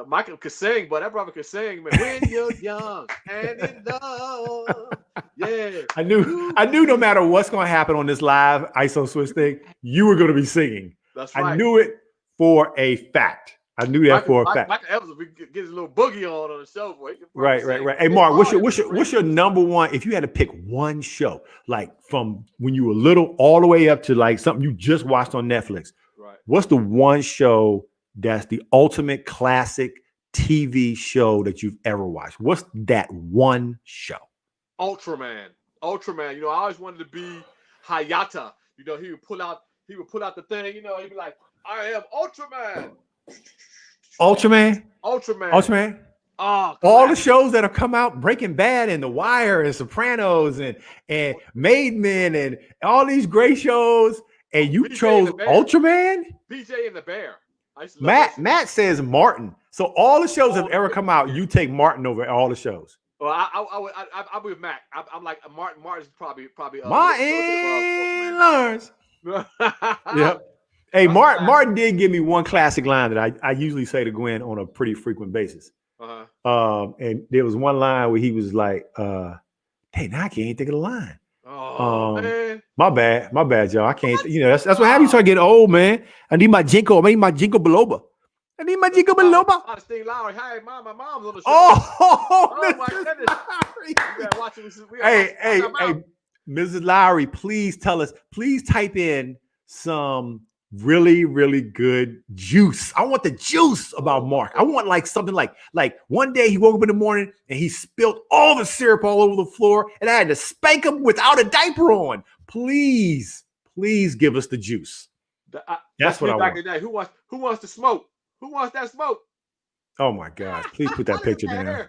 Michael could sing, but that brother could sing, man. When you're young and in love. Yeah. I knew no matter what's gonna happen on this live ISO SWISH thing, you were gonna be singing. That's right. I knew it for a fact. Michael Evans will get his little boogie on the show, boy. Right. Hey, Mark, what's your number one? If you had to pick one show, like from when you were little all the way up to like something you just watched on Netflix, right? What's the one show that's the ultimate classic TV show that you've ever watched? What's that one show? Ultraman. I always wanted to be Hayata. He would pull out the thing. He'd be like, I am Ultraman. Ultraman. Oh, all the shows that have come out, Breaking Bad and The Wire and Sopranos and Made Men and all these great shows, and you chose Ultraman? BJ and the Bear. Matt says Martin. So all the shows that have ever come out, you take Martin over all the shows. Well, I'll be with Mac. I'm like Martin. Martin's probably. Martin Lawrence. Yep. Hey, Martin did give me one classic line that I usually say to Gwen on a pretty frequent basis. And there was one line where he was like, "Hey, now I can't think of the line." Oh man, my bad, y'all. I can't. That's what happens when I get old, man. I need my Jinko biloba. Steve Lowry. Hey, my mom's on the show. Oh my goodness. Hey, Mrs. Lowry, please tell us. Please type in some really, really good juice. I want the juice about Mark. I want like something like one day he woke up in the morning and he spilled all the syrup all over the floor and I had to spank him without a diaper on. Please please give us the juice. That's what I want. Day. Who wants to smoke? Who wants that smoke? Oh my gosh! Please put that picture down.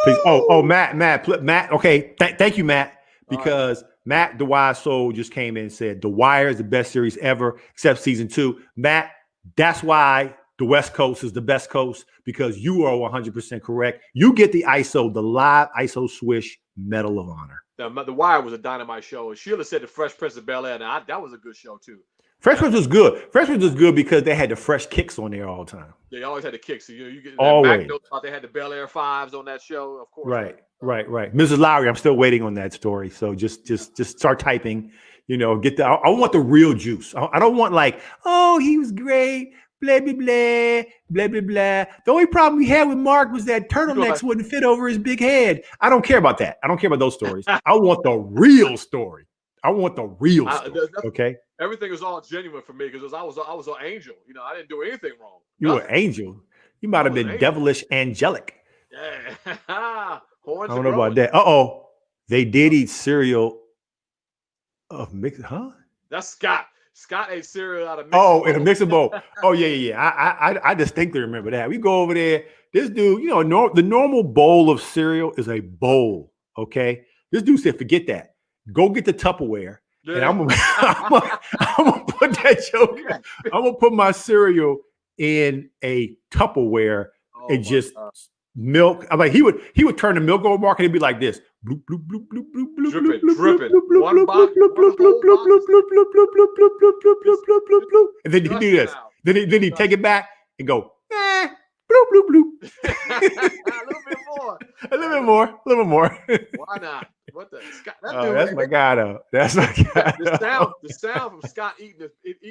Please. Oh, Matt. Okay, thank you, Matt, because Matt the Wise Soul just came in and said The Wire is the best series ever, except season 2. Matt, that's why the West Coast is the best coast, because you are 100% correct. You get the live ISO Swish Medal of Honor. The Wire was a dynamite show, and Sheila said the Fresh Prince of Bel-Air. Now that was a good show too. Fresh Prince was good. Fresh Prince was good because they had the fresh kicks on there all the time. They always had the kicks. So you get always. They had the Bel-Air 5s on that show, of course. Right. Mrs. Lowry, I'm still waiting on that story. So just start typing. Get the. I want the real juice. I don't want like, oh, he was great. Blah blah blah blah blah blah. The only problem we had with Mark was that turtlenecks wouldn't fit over his big head. I don't care about that. I don't care about those stories. I want the real story. Okay. Everything was all genuine for me because I was an angel. I didn't do anything wrong. You were an angel. You might have been devilish angelic. Yeah. I don't know about that. They did eat cereal of mixed, huh? That's Scott. Scott ate cereal out of mixing bowl. In a mixing bowl. Oh, yeah. I distinctly remember that. We go over there. This dude, the normal bowl of cereal is a bowl. Okay. This dude said, forget that. Go get the Tupperware. Yeah. And I'm gonna put that joke. I'm gonna put my cereal in a Tupperware and just milk. I'm like, he would turn the milk over, Mark, and he'd be like this. Bloop, bloop, bloop, bloop, bloop, bloop, dripping. One box, and then he do this. Then he take it back and go, bloop, bloop, bloop. A little bit more. Why not? What the? Scott, that's my guy though. That's my guy. The sound from Scott eating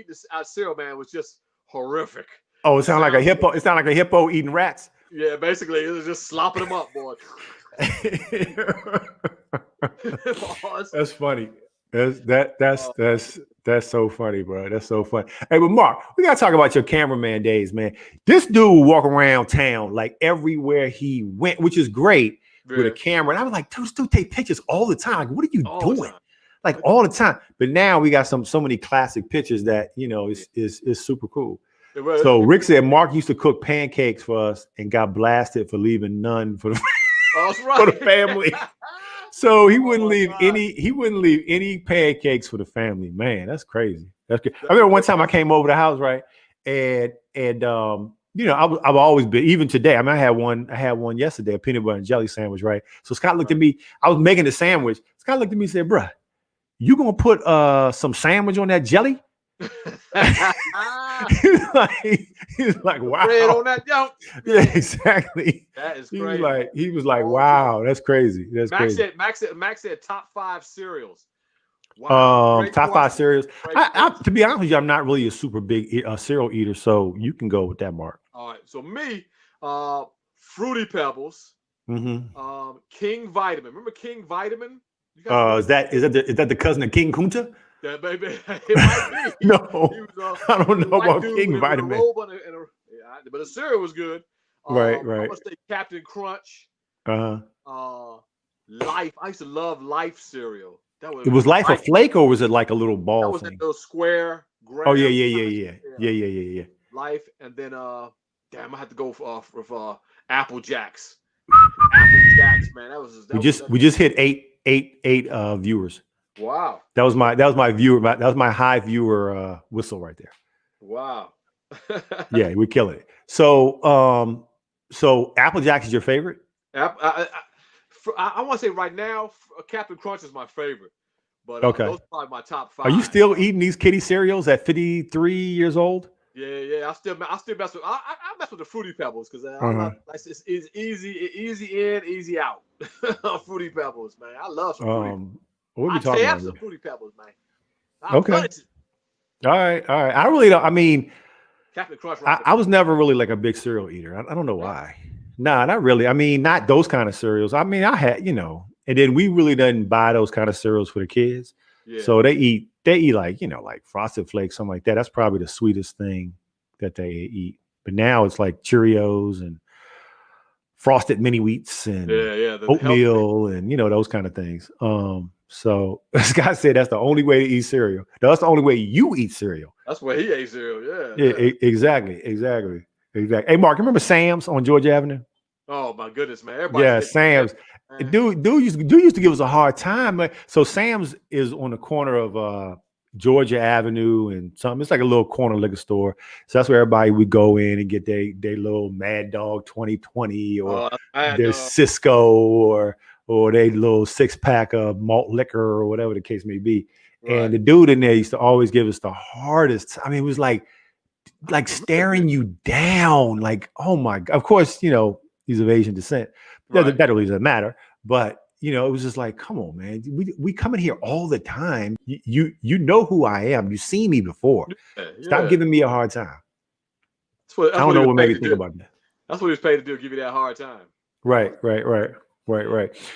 the cereal, man, was just horrific. Oh, it sounded like a hippo. It sounded like a hippo eating rats. Yeah, basically, it was just slopping them up, boy. That's funny. That's so funny, bro. That's so funny. Hey, but Mark, we gotta talk about your cameraman days, man. This dude would walk around town like everywhere he went, which is great. With a camera, and I was like, dude, take pictures all the time. Like, what are you doing? Like all the time. But now we got so many classic pictures that is super cool. So Rick said Mark used to cook pancakes for us and got blasted for leaving none for the, for the family. So he wouldn't leave any pancakes for the family. Man, that's crazy. That's good. I remember one time I came over the house, right, and I've always been, even today. I mean, I had one yesterday, a peanut butter and jelly sandwich, right? So Scott looked at me. I was making the sandwich. Scott looked at me and said, "Bruh, you gonna put some sandwich on that jelly?" He's like, wow. Bread on that junk. Yeah, exactly. That is crazy. He was like, wow, that's crazy. That's crazy. Max said top 5 cereals. Wow. Top 5 cereals. To be honest with you, I'm not really a super big cereal eater, so you can go with that, Mark. All right. So me, Fruity Pebbles, King Vitamin. Remember King Vitamin? Is that the cousin of King Kunta? Yeah, baby. It might be. No, I don't know about King Vitamin. But the cereal was good. Right. I'm gonna say Captain Crunch. Life. I used to love Life cereal. It was Life a flake, or was it like a little ball that was thing? That little square. Oh yeah. Life, and then I had to go with Apple Jacks. Apple Jacks, man. We just hit eight viewers. Wow. That was my viewer. That was my high viewer whistle right there. Wow. Yeah, we're killing it. So Apple Jacks is your favorite? I want to say right now, Captain Crunch is my favorite. But okay, those are probably my top 5. Are you still eating these kiddie cereals at 53 years old? Yeah. I still mess with. I mess with the Fruity Pebbles because it's easy in, easy out. Fruity Pebbles, man. I love some Fruity. What are we talking about? Some Fruity Pebbles, man. Okay. All right. I really don't. I mean, Captain Crunch. I was never really like a big cereal eater. I don't know why. Nah, not really. I mean, not those kind of cereals. I mean, I had, and then we really didn't buy those kind of cereals for the kids. Yeah. So they eat like, like Frosted Flakes, something like that. That's probably the sweetest thing that they eat. But now it's like Cheerios and Frosted Mini Wheats and oatmeal and, those kind of things. So Scott said that's the only way to eat cereal. That's the only way you eat cereal. That's where he ate cereal. Yeah, exactly. Hey, Mark, you remember Sam's on Georgia Avenue? Oh my goodness, man! Everybody, Yeah, Sam's. Dude used to give us a hard time. Man. So Sam's is on the corner of Georgia Avenue and something. It's like a little corner liquor store. So that's where everybody would go in and get their little Mad Dog 2020 or their Cisco or their little 6-pack of malt liquor or whatever the case may be. Right. And the dude in there used to always give us the hardest. I mean, it was like staring you down. Like, oh my God. Of course, he's of Asian descent. Right. That really doesn't matter. But it was just like, come on, man. We come in here all the time. You know who I am. You've seen me before. Stop giving me a hard time. I don't know what made me think about that. That's what he was paid to do, give you that hard time. Right.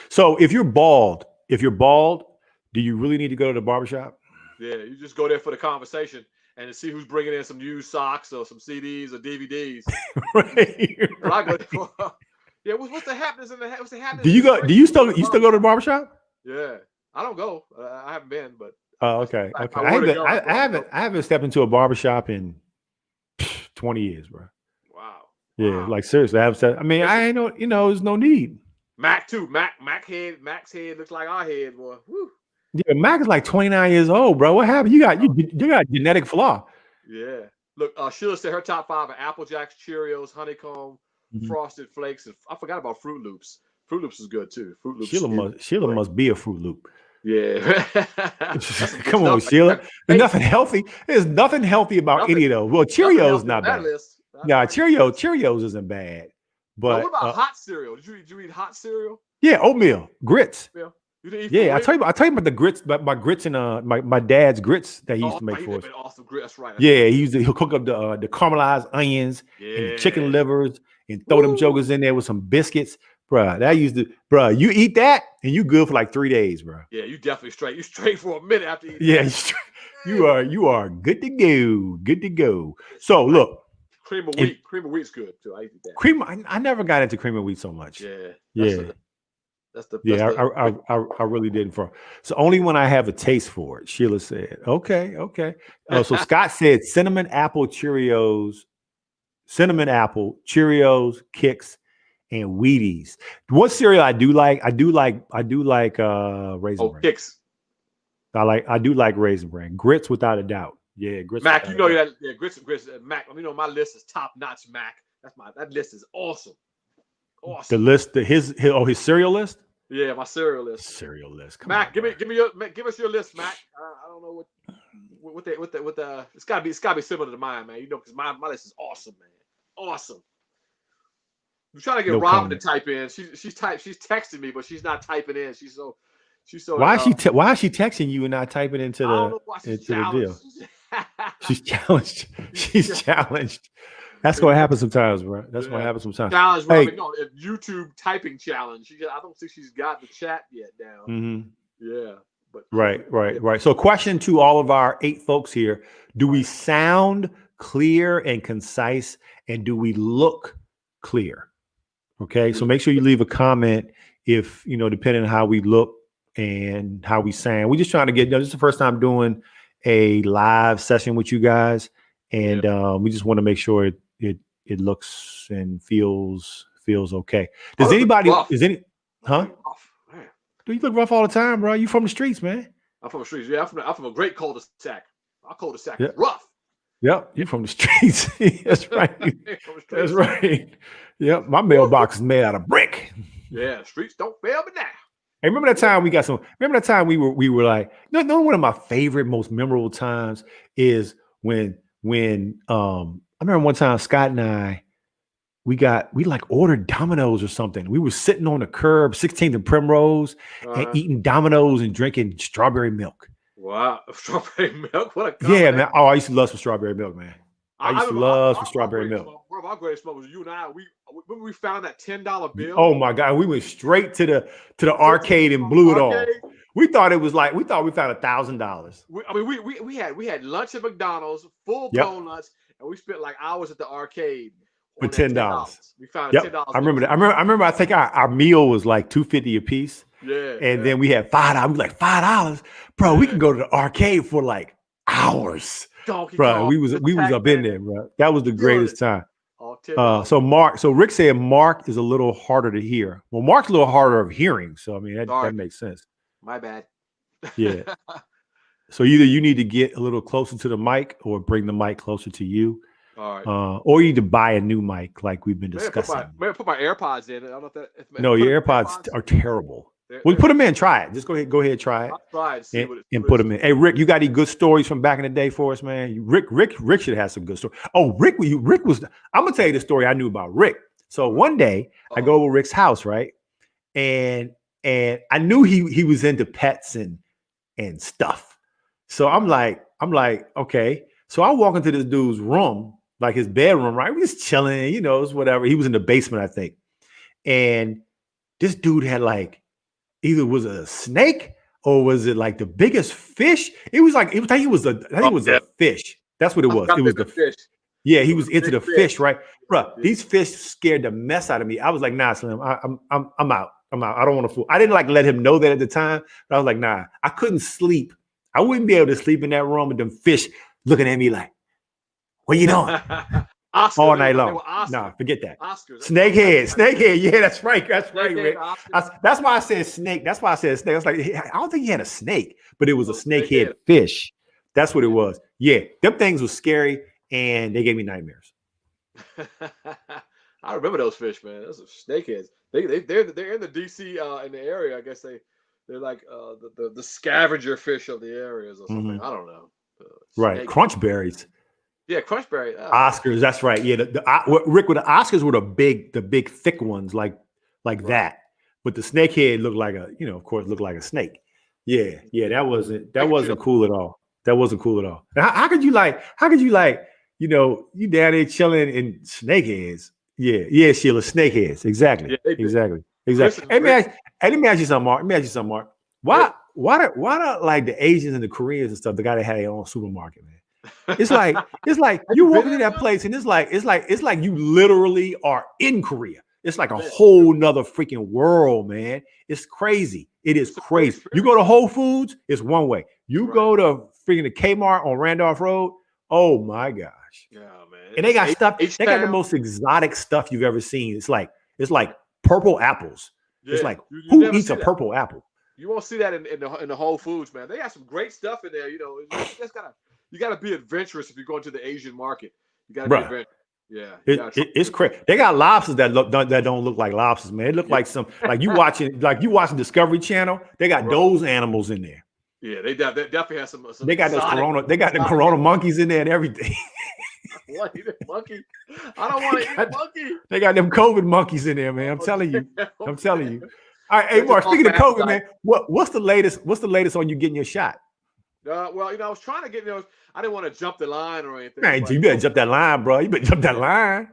So if you're bald, do you really need to go to the barbershop? Yeah, you just go there for the conversation and to see who's bringing in some used socks or some CDs or DVDs. Right. Yeah, what's the happenings in the what's the happenings? Do you still go to the barbershop? Yeah, I don't go. I haven't been, but okay. I haven't stepped into a barbershop in 20 years, bro. Wow. Yeah, like seriously, I haven't stepped. I mean, I ain't there's no need. Mac too. Mac's head looks like our head, boy. Woo. Yeah, Mac is like 29 years old, bro. What happened? You got genetic flaw. Yeah. Look, Sheila said her top 5 are Apple Jacks, Cheerios, Honeycomb, Frosted Flakes, and I forgot about Fruit Loops. Fruit Loops is good too. Fruit Loops. Sheila must be a Fruit Loop. Yeah. Come on, Sheila. There's nothing healthy. There's nothing healthy about any of those. Well, Cheerios not bad. Yeah, Cheerios isn't bad. But what about hot cereal? Did you eat hot cereal? Yeah, oatmeal, grits. Yeah. You didn't eat I tell you about the grits, my grits and my dad's grits that he used to make for us. Awesome grits, that's right. Yeah, he'll cook up the caramelized onions and the chicken livers and throw them jokers in there with some biscuits. Bruh, you eat that and you good for like 3 days, bro. Yeah, you definitely straight. You straight for a minute after eating. Yeah, you are good to go. Good to go. So look. Cream of wheat. Cream of wheat's good too. I eat that. I never got into cream of wheat so much. Yeah. I really didn't. So only when I have a taste for it. Sheila said, okay. So Scott said cinnamon apple Cheerios, Kix, and Wheaties. What cereal I do like Raisin Bran. Kix. I do like Raisin Bran. Grits without a doubt. Yeah, grits. Mac, that. Yeah, grits. Mac. My list is top notch. Mac. That list is awesome. Awesome. The list, his cereal list. Yeah, my cereal list. Come Mac, on, give us your list, Mac. I don't know what the it's gotta be similar to mine, man. Because my list is awesome, man. Awesome. I'm trying to get Robin to type in. She's texting me, but she's not typing in. She's so. Why is she texting you and not typing into the deal? She's challenged. She's challenged. That's what happens sometimes, bro. That's what happens sometimes. Challenge, Robin. No, YouTube typing challenge. I don't think she's got the chat yet down. Mm-hmm. Yeah. But Right. So question to all of our 8 folks here. Do we sound clear and concise? And do we look clear? Okay. So make sure you leave a comment if, depending on how we look and how we sound. We're just trying to this is the first time doing a live session with you guys. And we just want to make sure it looks and feels okay. Do you look rough all the time, bro? You from the streets, man? I'm from the streets. Yeah, I'm from a great cul-de-sac. Our cul-de-sac is rough. Yep, you're from the streets. That's right. That's right. Yep, my mailbox is made out of brick. Yeah, streets don't fail me now. Hey, remember that time Remember that time we were like, no. One of my favorite, most memorable times is when I remember one time Scott and I, we ordered Domino's or something. We were sitting on the curb, 16th and Primrose, and eating Domino's and drinking strawberry milk. Wow, strawberry milk! What a yeah, man. Oh, I used to love some strawberry milk, man. I used to love some strawberry milk. One of our greatest moments was you and I. When we found that $10 bill. Oh my God, we went straight to the arcade and blew it all. We thought we found $1,000. We had lunch at McDonald's, full donuts, and we spent like hours at the arcade. for on that $10. We found a Yep, $10. I remember that. I remember. I think our meal was like $2.50 a piece, Yeah, and then we had $5. We were like $5, bro. We can go to the arcade for like hours, Donkey bro. Kong, We was up in Pac-Man, there, bro. That was the killing greatest it. time. All $10. So Rick said Mark is a little harder to hear. Well, Mark's a little harder of hearing, so I mean that makes sense. My bad. Yeah. So either you need to get a little closer to the mic or bring the mic closer to you. All right. Or you need to buy a new mic like we've been discussing. Put my AirPods in. I don't know if that. No, your AirPods are terrible. We put them in. Try it. Just go ahead, try it. I'll try it. See and put them in. Hey, Rick, you got any good stories from back in the day for us, man? Rick should have some good stories. Oh, Rick was. I'm gonna tell you the story I knew about Rick. So one day I go over Rick's house, right, and I knew he was into pets and stuff. So I'm like, okay. So I walk into this dude's room, like his bedroom, right? We just chilling, it's whatever. He was in the basement, I think. And this dude had like, either was it a snake or was it like the biggest fish? It was like, I think it was a fish. That's what it was. It was the fish. Yeah, he was into the fish, right? Bro, these fish scared the mess out of me. I was like, nah, Slim, I'm out. I don't want to fool. I didn't like let him know that at the time, but I was like, nah, I couldn't sleep. I wouldn't be able to sleep in that room with them fish looking at me like, what you doing? All night long. Nah, forget that. Oscars. Snakehead. Yeah, that's right. That's right, Rick. That's why I said snake. That's why I said snake. I was like, I don't think he had a snake, but it was a snakehead fish. That's what it was. Yeah, them things were scary and they gave me nightmares. I remember those fish, man. Those are snakeheads. They're in the DC in the area. I guess they're like the scavenger fish of the areas or something. I don't know. Right, crunch berries. Yeah, crunchberry. Oscars, that's right. Yeah, Rick, with the Oscars were the big thick ones like that. But the snakehead looked like of course, looked like a snake. Yeah, that wasn't cool at all. That wasn't cool at all. How could you you down there chilling in snakeheads? Yeah, Sheila, snakeheads. Exactly. Yeah, exactly. Hey, let me ask you something, Mark. Why do like the Asians and the Koreans and stuff, they gotta have their own supermarket, man? It's like you walk into that place and it's like you literally are in Korea. It's like a whole nother freaking world, man. It's crazy. It is crazy. You go to Whole Foods, it's one way. You go to freaking the Kmart on Randolph Road. Oh my gosh. Yeah, man. And they got stuff. They got the most exotic stuff you've ever seen. It's like purple apples. Yeah. It's like who eats a purple apple? You won't see that in the Whole Foods, man. They got some great stuff in there. You gotta be adventurous if you're going to the Asian market. You gotta be adventurous. Yeah, it's crazy. They got lobsters that don't look like lobsters, man. It look like some you watching Discovery Channel. They got those animals in there. Yeah, they definitely have some. They got those corona. They got the corona monkeys in there and everything. What, eat a monkey? I don't want to eat a monkey. They got them COVID monkeys in there, man. I'm telling you. I'm telling you. All right, hey Mark. Speaking of COVID, man, what's the latest? What's the latest on you getting your shot? Well, I was trying to get I didn't want to jump the line or anything. Man, you better jump that line, bro. You better jump that line.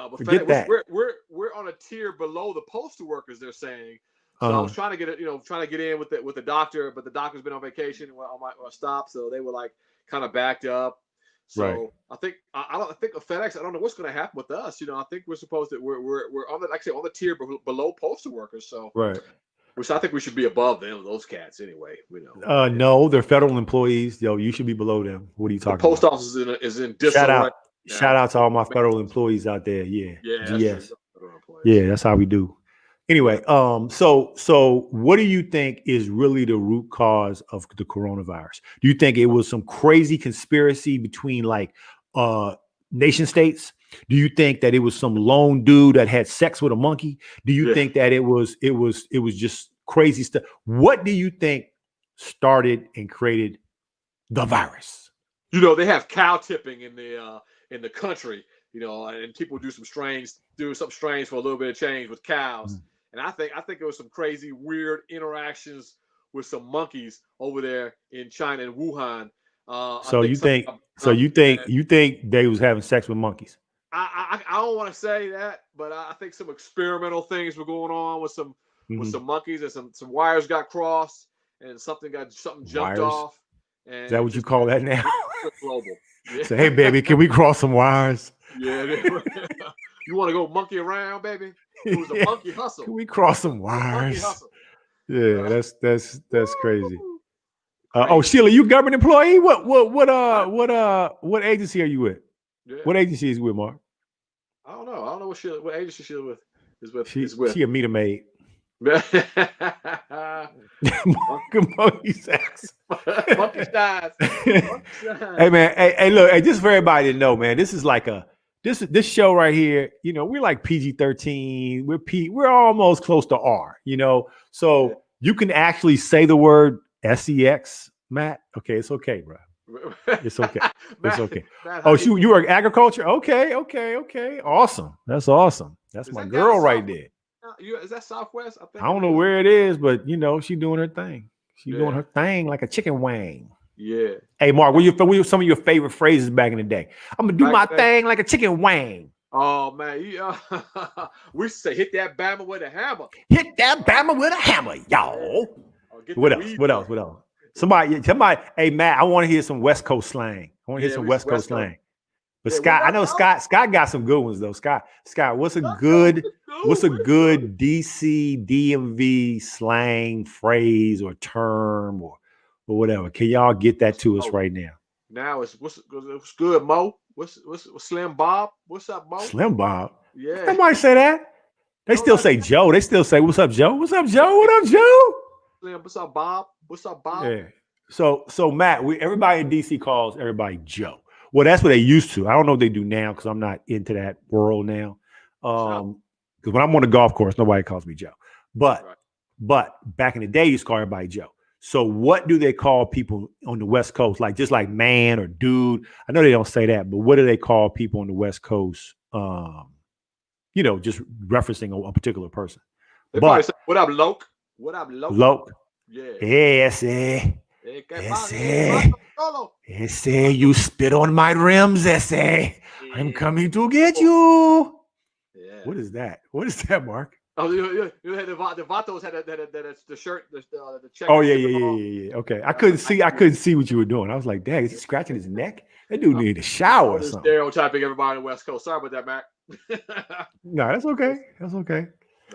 But forget that. We're on a tier below the postal workers. They're saying. So I was trying to get it, trying to get in with the doctor, but the doctor's been on vacation on my stop, so they were like kind of backed up. So I think I think FedEx. I don't know what's going to happen with us. I think we're supposed to we're on the on the tier below postal workers. So which I think we should be above them, those cats anyway. No, they're federal employees. Yo, you should be below them. What are you talking about? The post office is in disarray. Shout out to all my federal employees out there. Yeah. Yes. Yeah, that's how we do. Anyway, so what do you think is really the root cause of the coronavirus? Do you think it was some crazy conspiracy between like nation states? Do you think that it was some lone dude that had sex with a monkey? Do you think that it was just crazy stuff? What do you think started and created the virus? They have cow tipping in the country, and people do something strange for a little bit of change with cows. And I think it was some crazy, weird interactions with some monkeys over there in China and Wuhan. So you think they was having sex with monkeys? I don't want to say that, but I think some experimental things were going on with some monkeys, and some wires got crossed, and something jumped off. And is that what you call that now? Global. Yeah. So hey, baby, can we cross some wires? Yeah. You want to go monkey around, baby? It was a monkey hustle. Can we cross some wires? Yeah, that's crazy. Oh, Sheila, you government employee? What agency are you with? Yeah. What agency is you with, Mark? I don't know. I don't know what agency she's with. She a meter maid. Monkey sex. Monkey size. Hey man, hey, look, hey, just for everybody to know, man, this is like this show right here. You know, we're like PG-13. We're almost close to R. You know, so you can actually say the word sex, Matt. Okay, it's okay, bro. It's okay. It's okay. Oh, you work agriculture? Okay. Awesome. That's awesome. That's my girl right there. Is that Southwest? I don't know where it is, but you know, she's doing her thing. She's doing her thing like a chicken wing. Yeah. Hey, Mark, what were some of your favorite phrases back in the day? I'm gonna do my thing like a chicken wing. Oh man, we used to say hit that Bama with a hammer. Hit that Bama with a hammer, y'all. What else? Somebody, hey Matt, I want to hear some West Coast slang. I want to hear some West Coast slang. But Scott, I know Scott got some good ones though. Scott, what's a good DC DMV slang phrase or term or whatever? Can y'all get that to us right now? Now it's what's good, Mo? What's Slim Bob? What's up, Mo? Slim Bob. Yeah. Somebody say that. They still say Joe. They still say, "What's up, Joe? What's up, Joe? What up, Joe?" Slim, what's up, Bob? What's up, Bob? Yeah. So Matt, everybody in DC calls everybody Joe. Well, that's what they used to. I don't know what they do now because I'm not into that world now. Because when I'm on the golf course, nobody calls me Joe. But back in the day, you used to call everybody Joe. So what do they call people on the West Coast? Like just like man or dude? I know they don't say that, but what do they call people on the West Coast? You know, just referencing a particular person. They probably say, what up, Loke? What up, Loke? Loke. Yeah. Ese, you spit on my rims, Ese. I'm coming to get you. Yeah. What is that? What is that, Mark? Oh, you had the Vatos had the shirt, the check. Oh yeah. Okay, I couldn't see what you were doing. I was like, dang, is he scratching his neck? That dude needed a shower or something. Stereotyping everybody on the West Coast. Sorry about that, Mac. No, that's okay. No.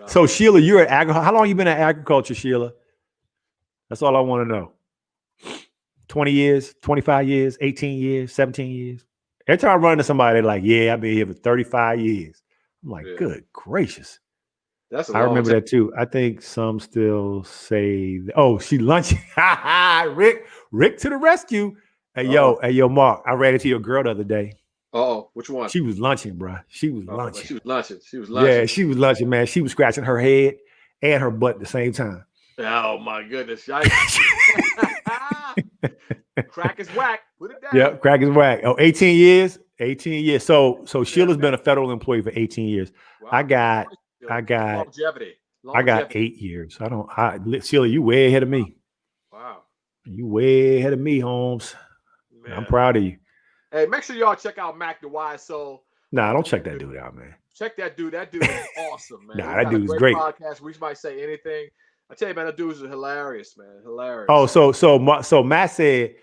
So Sheila, you're at agriculture. How long you been at agriculture, Sheila? That's all I want to know. 20 years, 25 years, 18 years, 17 years. Every time I run into somebody, they're like, yeah, I've been here for 35 years. I'm like, good gracious. I remember that too. I think some still say, she lunching. Rick to the rescue. Hey, yo, Mark, I ran into your girl the other day. Which one? She was lunching, bro. She was lunching. She was lunching. Yeah, she was lunching, man. She was scratching her head and her butt at the same time. Oh my goodness. Crack is whack. Put it down. Yeah, crack is whack. 18 years. 18 years. So Sheila's been a federal employee for 18 years. Wow. I got longevity. I got 8 years. Sheila, you way ahead of me. Wow. You way ahead of me, Holmes. Man. I'm proud of you. Hey, make sure y'all check out Mac the Wise Soul. Nah, don't check that dude out, man. Check that dude. That dude is awesome, man. Nah, that dude's great. Podcast. We might say anything. I tell you, man, that dude is hilarious, man. Hilarious. Oh, so Matt said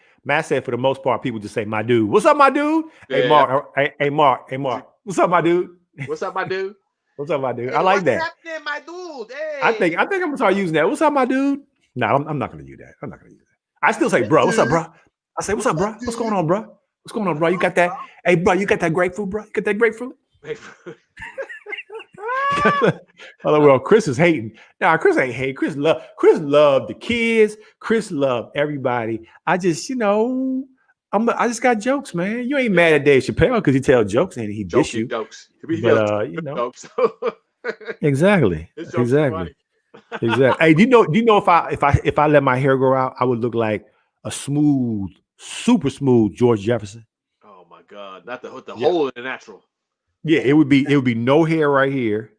for the most part, people just say my dude. What's up, my dude? Yeah. Hey Mark. What's up, my dude? What's up, my dude? What's up, my dude? Hey, I like that. What's happening, my dude? Hey. I think I'm gonna start using that. What's up, my dude? No, I'm not gonna use that. I'm not gonna use that. I still say, bro. What's up, bro? I say, what's up, bro? What's going on, bro? What's going on, bro? You got that? Hey, bro, you got that grapefruit, bro? You got that grapefruit? Well, Chris is hating. Nah, Chris ain't hating. Chris loved the kids. Chris loved everybody. I just, I just got jokes, man. You ain't mad at Dave Chappelle because he tell jokes and he dish you. Jokes. But jokes. Exactly. Hey, do you know if I let my hair grow out, I would look like a smooth, super smooth George Jefferson. Oh my God! Not the hole in the natural. Yeah, it would be no hair right here,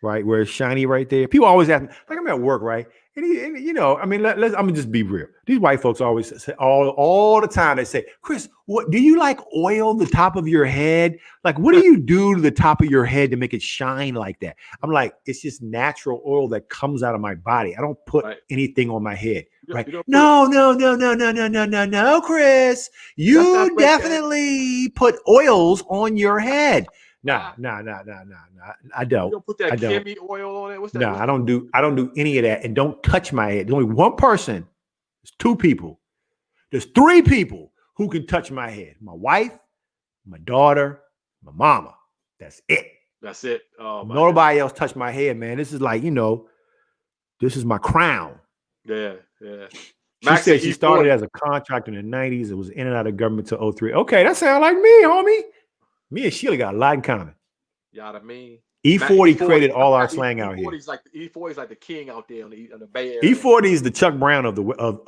right where it's shiny right there. People always ask me, like I'm at work, right? And I'm gonna just be real. These white folks always say all the time. They say, Chris, what do you like oil the top of your head? Like, what do you do to the top of your head to make it shine like that? I'm like, it's just natural oil that comes out of my body. I don't put anything on my head. Right? No, Chris. You definitely put oils on your head. Nah. I don't. You don't put that I don't. Kimmy oil on it. What's that? No, I don't do any of that. And don't touch my head. There's only one person. There's two people. There's three people who can touch my head. My wife, my daughter, my mama. That's it. That's it. Oh, nobody else touch my head, man. This is like, this is my crown. Yeah. She said she started as a contractor in the 90s. It was in and out of government till 03. Okay, that sounds like me, homie. Me and Sheila got a lot in common. Yeah, I mean. E40 created all our slang out here. E40 is like the king out there on the Bay Area. E40 is the Chuck Brown of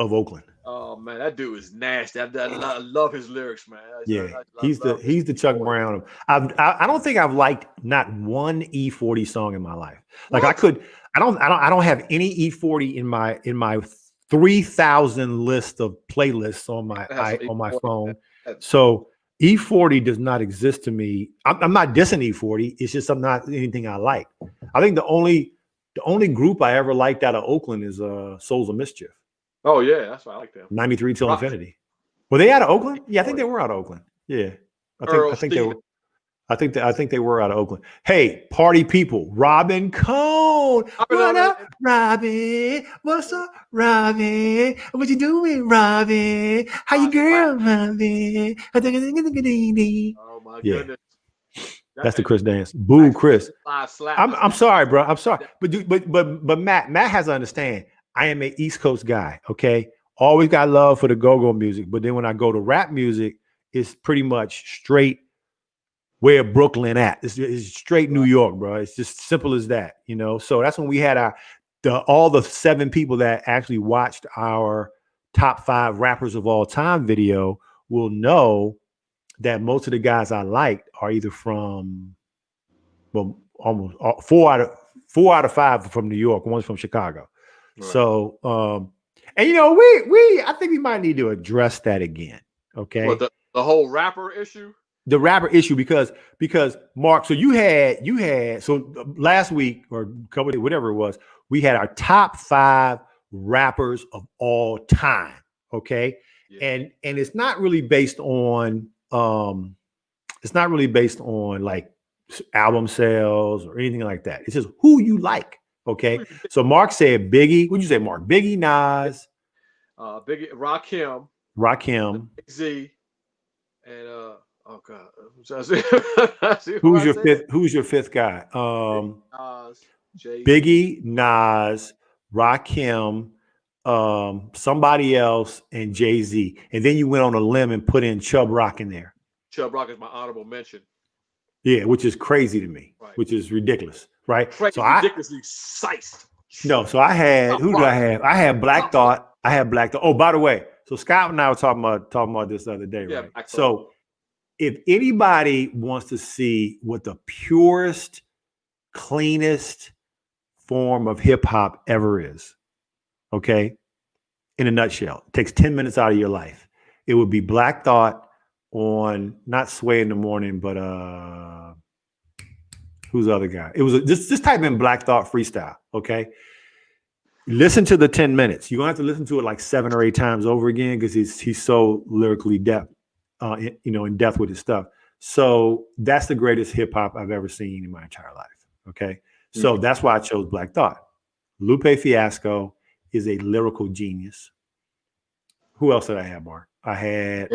Oakland. Oh man, that dude is nasty. I love his lyrics, man. He's the Chuck Brown. I don't think I've liked not one E40 song in my life. Like what? I don't have any E40 in my 3,000 list of playlists on my phone. So E40 does not exist to me. I'm not dissing E40. It's just not anything I like. I think the only group I ever liked out of Oakland is Souls of Mischief. Oh yeah, that's why I like them. 93 till Infinity. Were they out of Oakland? Yeah, I think they were out of Oakland. Yeah, I think they were. I think they were out of Oakland. Hey, party people, Robin Cone. What up, Robin? What's up, Robin? What you doing, Robin? How you girl, Robin? Oh my goodness. That's the Chris dance. Boo, Chris. I'm sorry, bro. I'm sorry. But Matt has to understand, I am an East Coast guy, okay? Always got love for the go-go music. But then when I go to rap music, it's pretty much straight where Brooklyn at. It's straight New York, bro. It's just simple as that, So that's when we had all the 7 people that actually watched our top 5 rappers of all time video will know that most of the guys I liked are either from, almost 4 out of 5 are from New York. One's from Chicago. Right. So, and I think we might need to address that again. Okay. Well, the whole rapper issue. The rapper issue, because Mark, so you had so last week or a couple of, whatever it was, we had our top 5 rappers of all time. Okay. Yeah. And it's not really based on like album sales or anything like that. It's just who you like. Okay. So Mark said Biggie. What'd you say, Mark? Biggie, Nas, Biggie, Rakim, Z, and oh God, Who's your fifth guy? Biggie, Nas, Rakim, somebody else, and Jay-Z. And then you went on a limb and put in Chubb Rock in there. Chubb Rock is my honorable mention. Yeah, which is crazy to me, right. Which is ridiculous, right? So ridiculously sized. No, so I had who did I have? I had Black Thought. Oh, by the way, so Scott and I were talking about this the other day, right? So if anybody wants to see what the purest, cleanest form of hip hop ever is, okay, in a nutshell, it takes 10 minutes out of your life. It would be Black Thought on not Sway in the Morning, but who's the other guy? It was just type in Black Thought freestyle, okay? Listen to the 10 minutes. You're gonna have to listen to it like 7 or 8 times over again because he's so lyrically depth, in depth with his stuff. So that's the greatest hip hop I've ever seen in my entire life. Okay, so that's why I chose Black Thought. Lupe Fiasco is a lyrical genius. Who else did I have, Mark? I had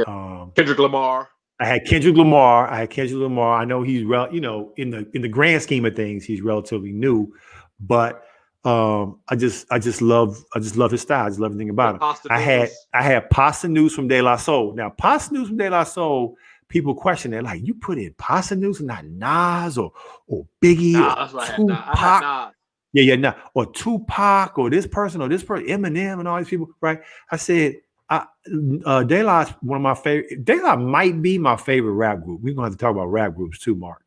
Kendrick Lamar. I had Kendrick Lamar. I know he's in the grand scheme of things, he's relatively new, but I just love his style. I just love everything about him. I had Pasta News from De La Soul. Now, Pasta News from De La Soul, people question it like, you put in Pasta News and not Nas or Biggie or Tupac. Yeah, or Tupac or this person, Eminem and all these people, right? I said, De La's one of my favorite. De La might be my favorite rap group. We're gonna have to talk about rap groups too, Mark.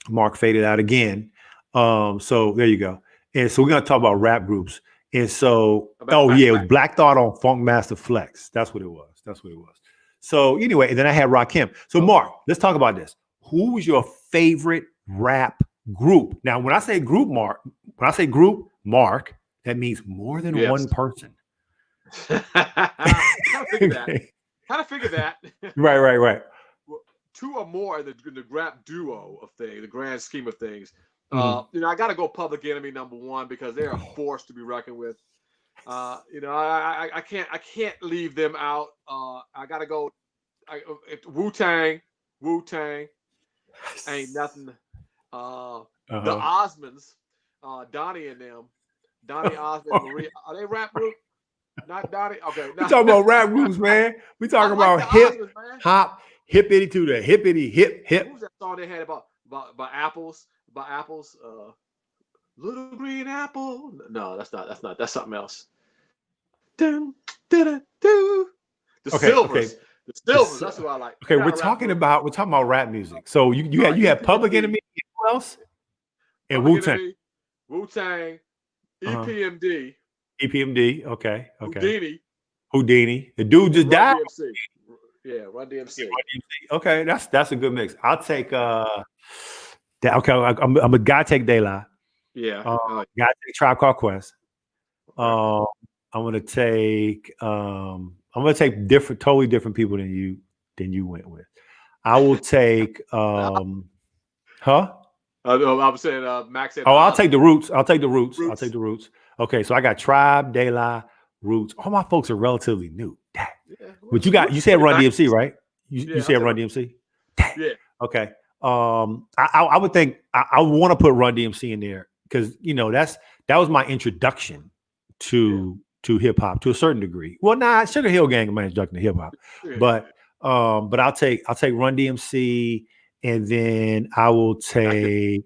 Mark faded out again. So there you go. And so we're gonna talk about rap groups. And so, it was Black Thought on Funk Master Flex. That's what it was. So anyway, and then I had Rakim. So Mark, let's talk about this. Who was your favorite rap group? Now, when I say group, Mark, that means more than one person. Kind of figure that. Right. Well, two or more in the rap duo of things, the grand scheme of things. Mm-hmm. I got to go Public Enemy #1 because they're a force to be reckoned with. I can't leave them out. I got to go. Wu-Tang ain't nothing. The Osmonds, Donnie and them, Donnie Osmond, Maria, are they rap group? Not Donnie. Okay, we talking about rap groups, man. We talking about hip hop, hippity to the hippity hip. What was that song they had about apples? About apples? Little green apple. No, that's not. That's something else. The Silvers. The Silvers. That's who I like. Okay, we're talking about rap music. So you had Public Enemy. Who else? And Wu-Tang. Wu-Tang. EPMD. EPMD. Okay. Houdini. The dude just died. DMC. Yeah, Run DMC. Okay, that's a good mix. I'll take okay, I'm a guy take De La. Yeah. Guy take Tribe Called Quest. I'm gonna take totally different people than you went with. I will take I'm saying Max. I'll take the Roots. I'll take the Roots. Okay, so I got Tribe, De La, Roots. All my folks are relatively new. But you said Run DMC, right? You said Run DMC? Yeah. Okay. I would think I want to put Run DMC in there because that was my introduction to hip hop to a certain degree. Well, Sugar Hill Gang is my introduction to hip hop, but I'll take Run DMC, and then I will take.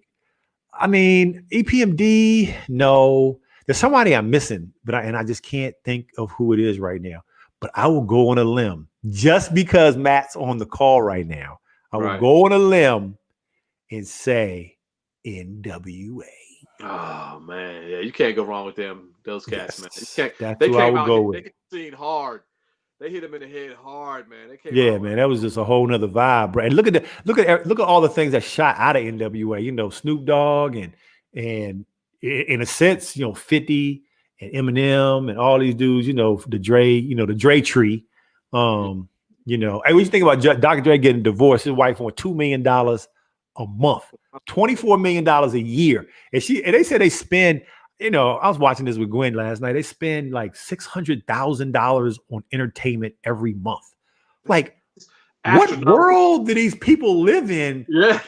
I mean, EPMD. No, there's somebody I'm missing, but I just can't think of who it is right now. But I will go on a limb just because Matt's on the call right now. I will go on a limb and say NWA. Oh man, yeah, you can't go wrong with them. Those cats, man. You can't. That's they who came I would out. go They with. hit the scene hard. They hit him in the head hard, man. They came Yeah, man, that was just a whole nother vibe, bro. And look at all the things that shot out of NWA. Snoop Dogg and in a sense, 50 and Eminem and all these dudes. The Dre tree. Hey, what you think about Dr. Dre getting divorced? His wife won $2 million a month, $24 million a year, and they said they spend. I was watching this with Gwen last night. They spend like $600,000 on entertainment every month. Like, what world do these people live in? Yeah,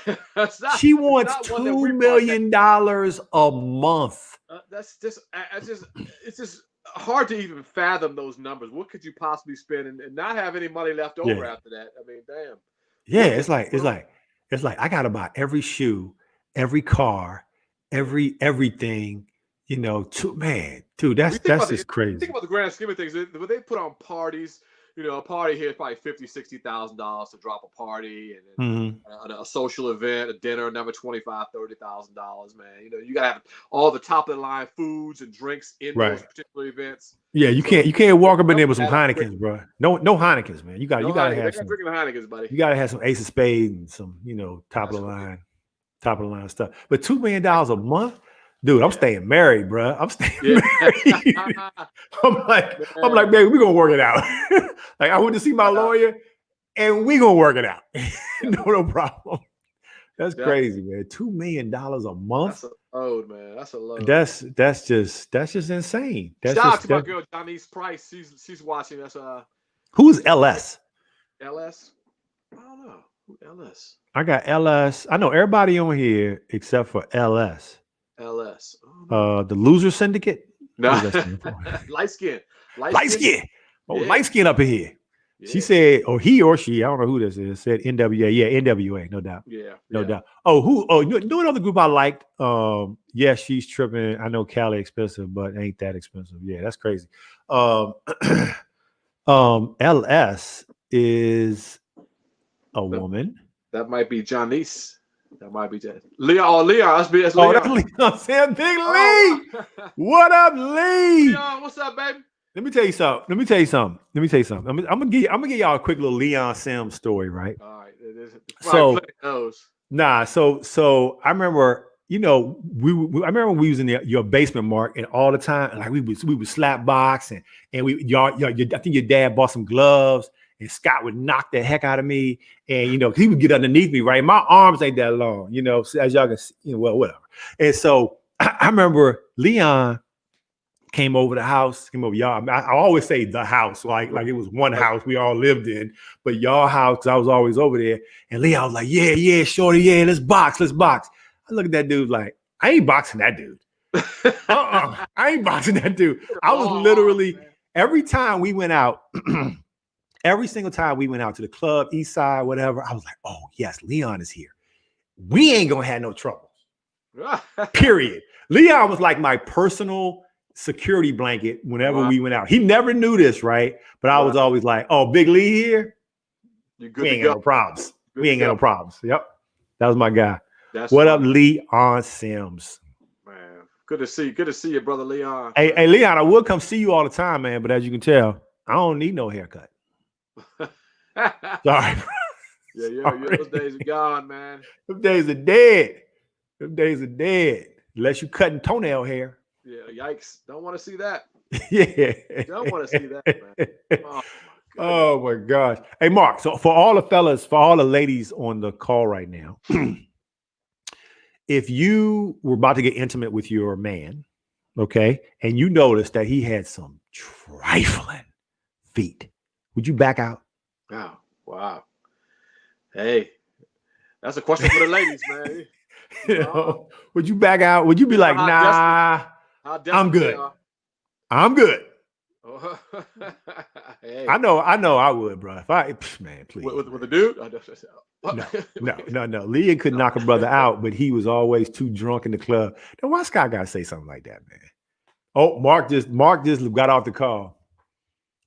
she wants $2 million a month. It's just hard to even fathom those numbers. What could you possibly spend and not have any money left over after that? I mean, damn. Yeah, it's like I gotta buy every shoe, every car, everything. Dude, that's just crazy. Think about the grand scheme of things. When they put on parties, a party here is probably $50,000-$60,000 to drop a party, and then a social event, a dinner, another $25,000-$30,000. Man, you gotta have all the top of the line foods and drinks in those particular events. Yeah, you can't walk up in there with some Heinekens, bro. No Heinekens, man. You gotta have some drinking Heinekens, buddy. You gotta have some Ace of Spades and some top of the line stuff. But $2 million a month. Dude, I'm staying married, bro. I'm staying married. I'm like, baby, we're gonna work it out. Like, I went to see my lawyer, and we're gonna work it out. No problem. That's crazy, man. $2 million a month. That's a load, man. That's a load. That's just insane. Shout out to my girl Janice Price. She's watching us. Who's LS? LS? I don't know. Who LS? I got LS. I know everybody on here except for LS. LS. The Loser Syndicate. No. Light skin. Oh, light skin up in here. Yeah. She said, or he or she, I don't know who this is, said NWA. Yeah, NWA, no doubt. No doubt. You know another group I liked? Yeah, She's Tripping. I know Cali expensive, but ain't that expensive. Yeah, that's crazy. LS is a woman. That might be Janice. That might be Leon. That's Leon. That's Leon. Sam Big Lee. What up, Lee? Leon, what's up, baby? Let me tell you something. I'm gonna give y'all a quick little Leon Sims story, right? All right. So I remember, I remember we was in your basement, Mark, and all the time, like we would slap box and I think your dad bought some gloves and Scott would knock the heck out of me. And, you know, he would get underneath me, right? My arms ain't that long, you know, so as y'all can see, you know, well, whatever. And so I remember Leon came over the house, came over y'all. I always say the house, like it was one house we all lived in, but y'all house, because I was always over there. And Leon was like, yeah, shorty, yeah, let's box. I look at that dude like, I ain't boxing that dude. I ain't boxing that dude. I was literally, every time we went out, every single time we went out to the club, east side, whatever, I was like, oh, yes, Leon is here. We ain't going to have no trouble. Period. Leon was like my personal security blanket whenever we went out. He never knew this, right? But I was always like, oh, Big Lee here? We ain't got no problems. We ain't got no problems. Yep. That was my guy. What up, Leon Sims? Man, good to see you, brother Leon. Hey, Leon, I would come see you all the time, man. But as you can tell, I don't need no haircut. Sorry. Yeah, those days are gone, man. Those days are dead. Unless you cutting toenail hair. Yeah, yikes. Don't want to see that. Yeah. Don't want to see that, man. Oh my gosh. Hey, Mark, so for all the fellas, for all the ladies on the call right now, if you were about to get intimate with your man, okay, and you noticed that he had some trifling feet, would you back out? Oh, wow. Hey, that's a question for the ladies, man. You know, would you back out? Would you be like, nah, I'm good. I'm good. Hey. I know I would, bro. If man, please. With a dude? No. Leon could knock a brother out, but he was always too drunk in the club. Now, why Scott gotta say something like that, man? Oh, Mark just got off the call.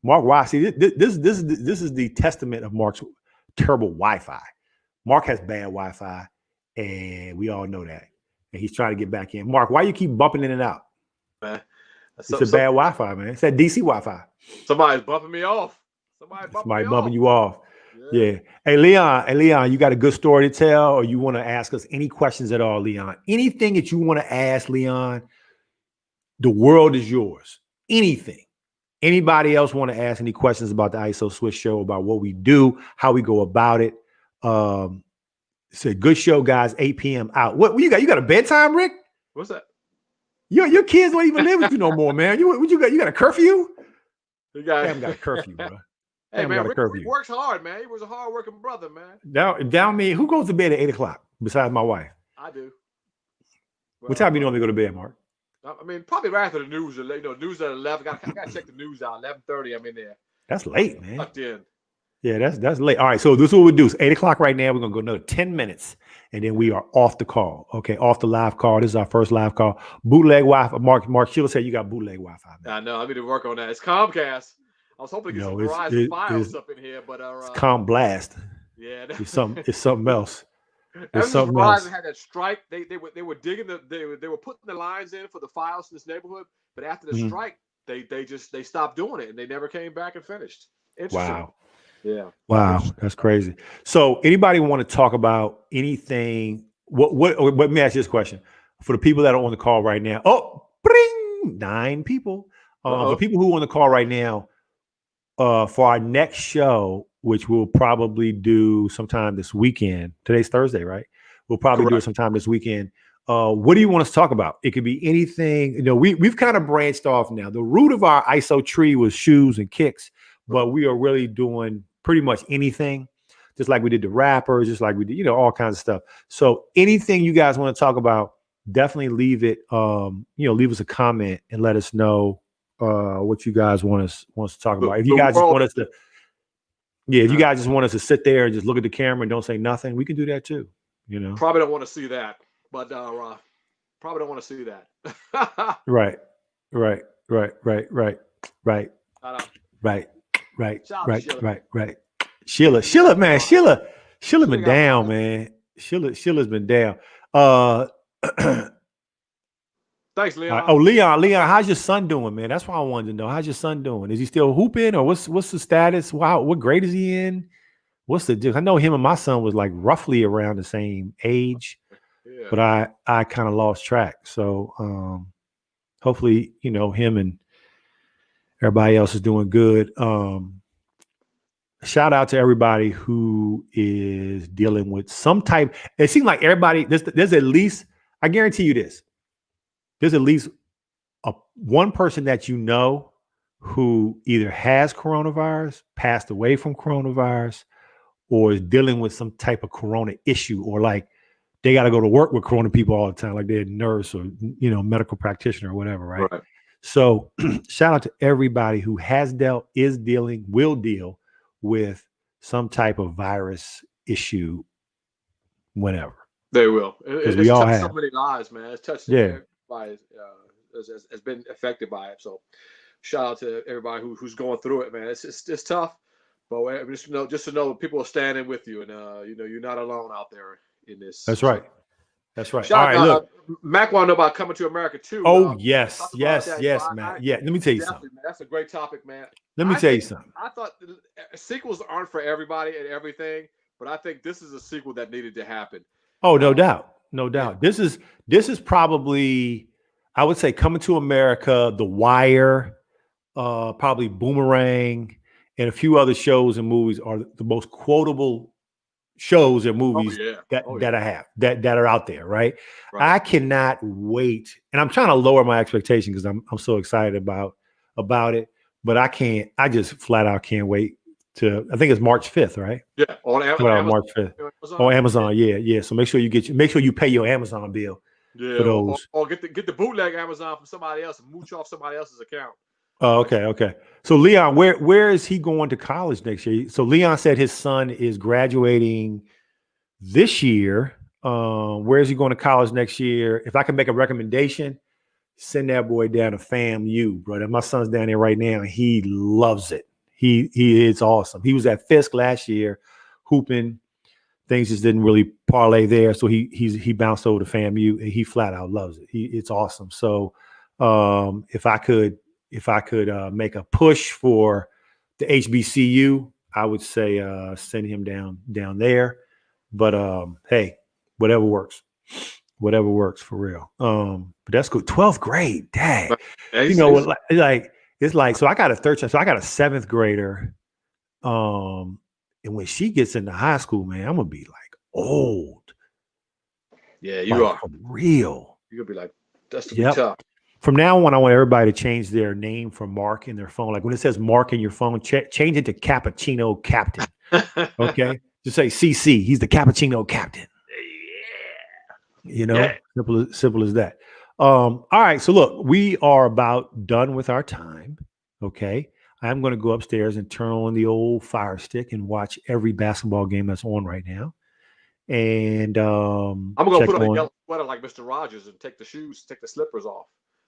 Mark, why? See, this is the testament of Mark's terrible Wi-Fi. Mark has bad Wi-Fi, and we all know that. And he's trying to get back in. Mark, why you keep bumping in and out? Man, it's a bad Wi-Fi, man. It's that DC Wi-Fi. Somebody's bumping me off. Somebody bumping you off. Yeah. Hey, Leon, you got a good story to tell, or you want to ask us any questions at all, Leon? Anything that you want to ask, Leon, the world is yours. Anything. Anybody else want to ask any questions about the ISO Swish show, about what we do, how we go about it? It's a good show, guys. 8 p.m. out. What you got? You got a bedtime, Rick? What's that? Your kids don't even live with you no more, man. What you got? You got a curfew? I haven't got a curfew, bro. Hey, man, Rick works hard, man. He was a hard-working brother, man. Down me. Who goes to bed at 8 o'clock besides my wife? I do. Well, what time you normally go to bed, Mark? I mean, probably right after the news. News at 11. I got to check the news out. 11:30. I'm in there. That's late, man. Tucked in. Yeah, that's late. All right, so this is what we do. It's 8 o'clock right now. We're gonna go another 10 minutes, and then we are off the call. Okay, off the live call. This is our first live call. Bootleg Wi-Fi. Mark Sheila said you got bootleg Wi-Fi. Man. I know. I need to work on that. It's Comcast. I was hoping to get some Verizon files up in here, but it's Blast. Yeah, it's something else. It's something else. Verizon had that strike. They were digging they were putting the lines in for the files in this neighborhood, but after the strike, they stopped doing it and they never came back and finished. Interesting. Wow. Yeah. Wow, that's crazy. So, anybody want to talk about anything? What? Let me ask you this question for the people that are on the call right now. Oh, bring 9 people. For people who are on the call right now, for our next show, which we'll probably do sometime this weekend. Today's Thursday, right? We'll probably do it sometime this weekend. What do you want us to talk about? It could be anything. You know, we've kind of branched off now. The root of our ISO tree was shoes and kicks, but we are really doing pretty much anything, just like we did the rappers, just like we did, all kinds of stuff. So anything you guys want to talk about, definitely leave it. Leave us a comment and let us know what you guys want us to talk about. If you guys just want us to, if you guys just want us to sit there and just look at the camera and don't say nothing, we can do that too. Probably don't want to see that, but probably don't want to see that. Right. Sheila, man. Sheila been down, man. Sheila's been down. Thanks, Leon. Oh, Leon, how's your son doing, man? That's what I wanted to know. How's your son doing? Is he still hooping, or what's the status? Wow, what grade is he in? What's the deal? I know him and my son was like roughly around the same age, but I kind of lost track. So hopefully, him and everybody else is doing good. shout out to everybody who is dealing with some type. It seems like everybody, there's at least, I guarantee you this, there's at least one person that you know who either has coronavirus, passed away from coronavirus, or is dealing with some type of corona issue, or like they got to go to work with corona people all the time, like they're a nurse or medical practitioner or whatever, right? So shout out to everybody who has dealt, is dealing, will deal with some type of virus issue whenever. They will. We all touched have so many lives, man. It's touched everybody has been affected by it. So shout out to everybody who's going through it, man. It's tough, but just to know people are standing with you, and you're not alone out there in this. That's right. That's right. All right, look. Mac want to know about Coming to America too. Oh, yes, man. Yeah, let me tell you something. Man, that's a great topic, man. Let me tell you something. I thought sequels aren't for everybody and everything, but I think this is a sequel that needed to happen. Oh, no doubt. No doubt. This is probably, I would say, Coming to America, The Wire, probably Boomerang, and a few other shows and movies are the most quotable shows and movies that I have that are out there, right? I cannot wait, and I'm trying to lower my expectation because I'm so excited about it, but I just flat out can't wait to. I think it's March 5th, right? Yeah, on Amazon. March 5th. On Amazon, yeah. So make sure you pay your Amazon bill for those, or get the bootleg Amazon from somebody else and mooch off somebody else's account. Oh, okay. So Leon, where is he going to college next year? So Leon said his son is graduating this year. Where is he going to college next year? If I can make a recommendation, send that boy down to FAMU, brother. My son's down there right now, and he loves it. He is awesome. He was at Fisk last year, hooping. Things just didn't really parlay there, so he bounced over to FAMU, and he flat out loves it. It's awesome. So if I could make a push for the HBCU, I would say send him down there. But hey, whatever works for real. But that's good. 12th grade, dang. It's like so I got a 13th, so I got a 7th grader. And when she gets into high school, man, I'm gonna be like old. Yeah, you are for real. You're gonna be like, that's gonna be tough. From now on, I want everybody to change their name from Mark in their phone. Like when it says Mark in your phone, change it to Cappuccino Captain. Okay? Just say CC. He's the Cappuccino Captain. Yeah. Simple as that. All right. So look, we are about done with our time. Okay. I'm going to go upstairs and turn on the old Fire Stick and watch every basketball game that's on right now. And I'm going to put on a yellow sweater like Mr. Rogers and take the slippers off.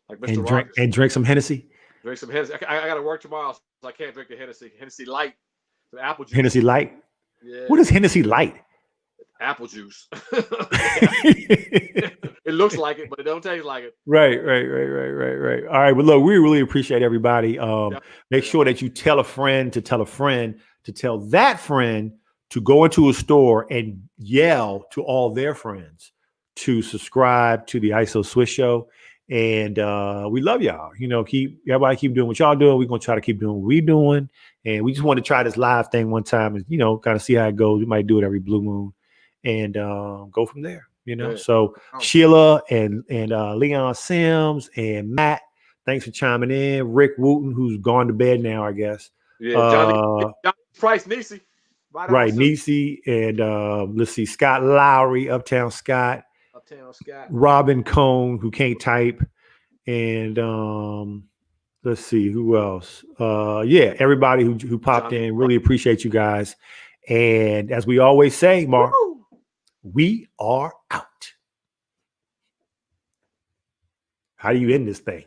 Like Mr. Rogers. And drink some Hennessy. Drink some Hennessy. I got to work tomorrow, so I can't drink the Hennessy. Hennessy Light. The apple juice. Hennessy Light? Yeah. What is Hennessy Light? Apple juice. It looks like it, but it don't taste like it. Right. All right. Well, look, we really appreciate everybody. Make sure that you tell a friend to tell a friend to tell that friend to go into a store and yell to all their friends to subscribe to the ISO SWISH show. And we love y'all. Everybody keep doing what y'all doing. We're gonna try to keep doing what we're doing. And we just want to try this live thing one time and kind of see how it goes. We might do it every blue moon and go from there. So Sheila and Leon Sims and Matt, thanks for chiming in. Rick Wooten, who's gone to bed now, I guess. Yeah, Johnny Price, Niecy. Right, Niecy, and let's see, Scott Lowry, Uptown Scott, Robin Cone, who can't type, and let's see who else. Everybody who popped in, really appreciate you guys. And as we always say, Mark, we are out. How do you end this thing?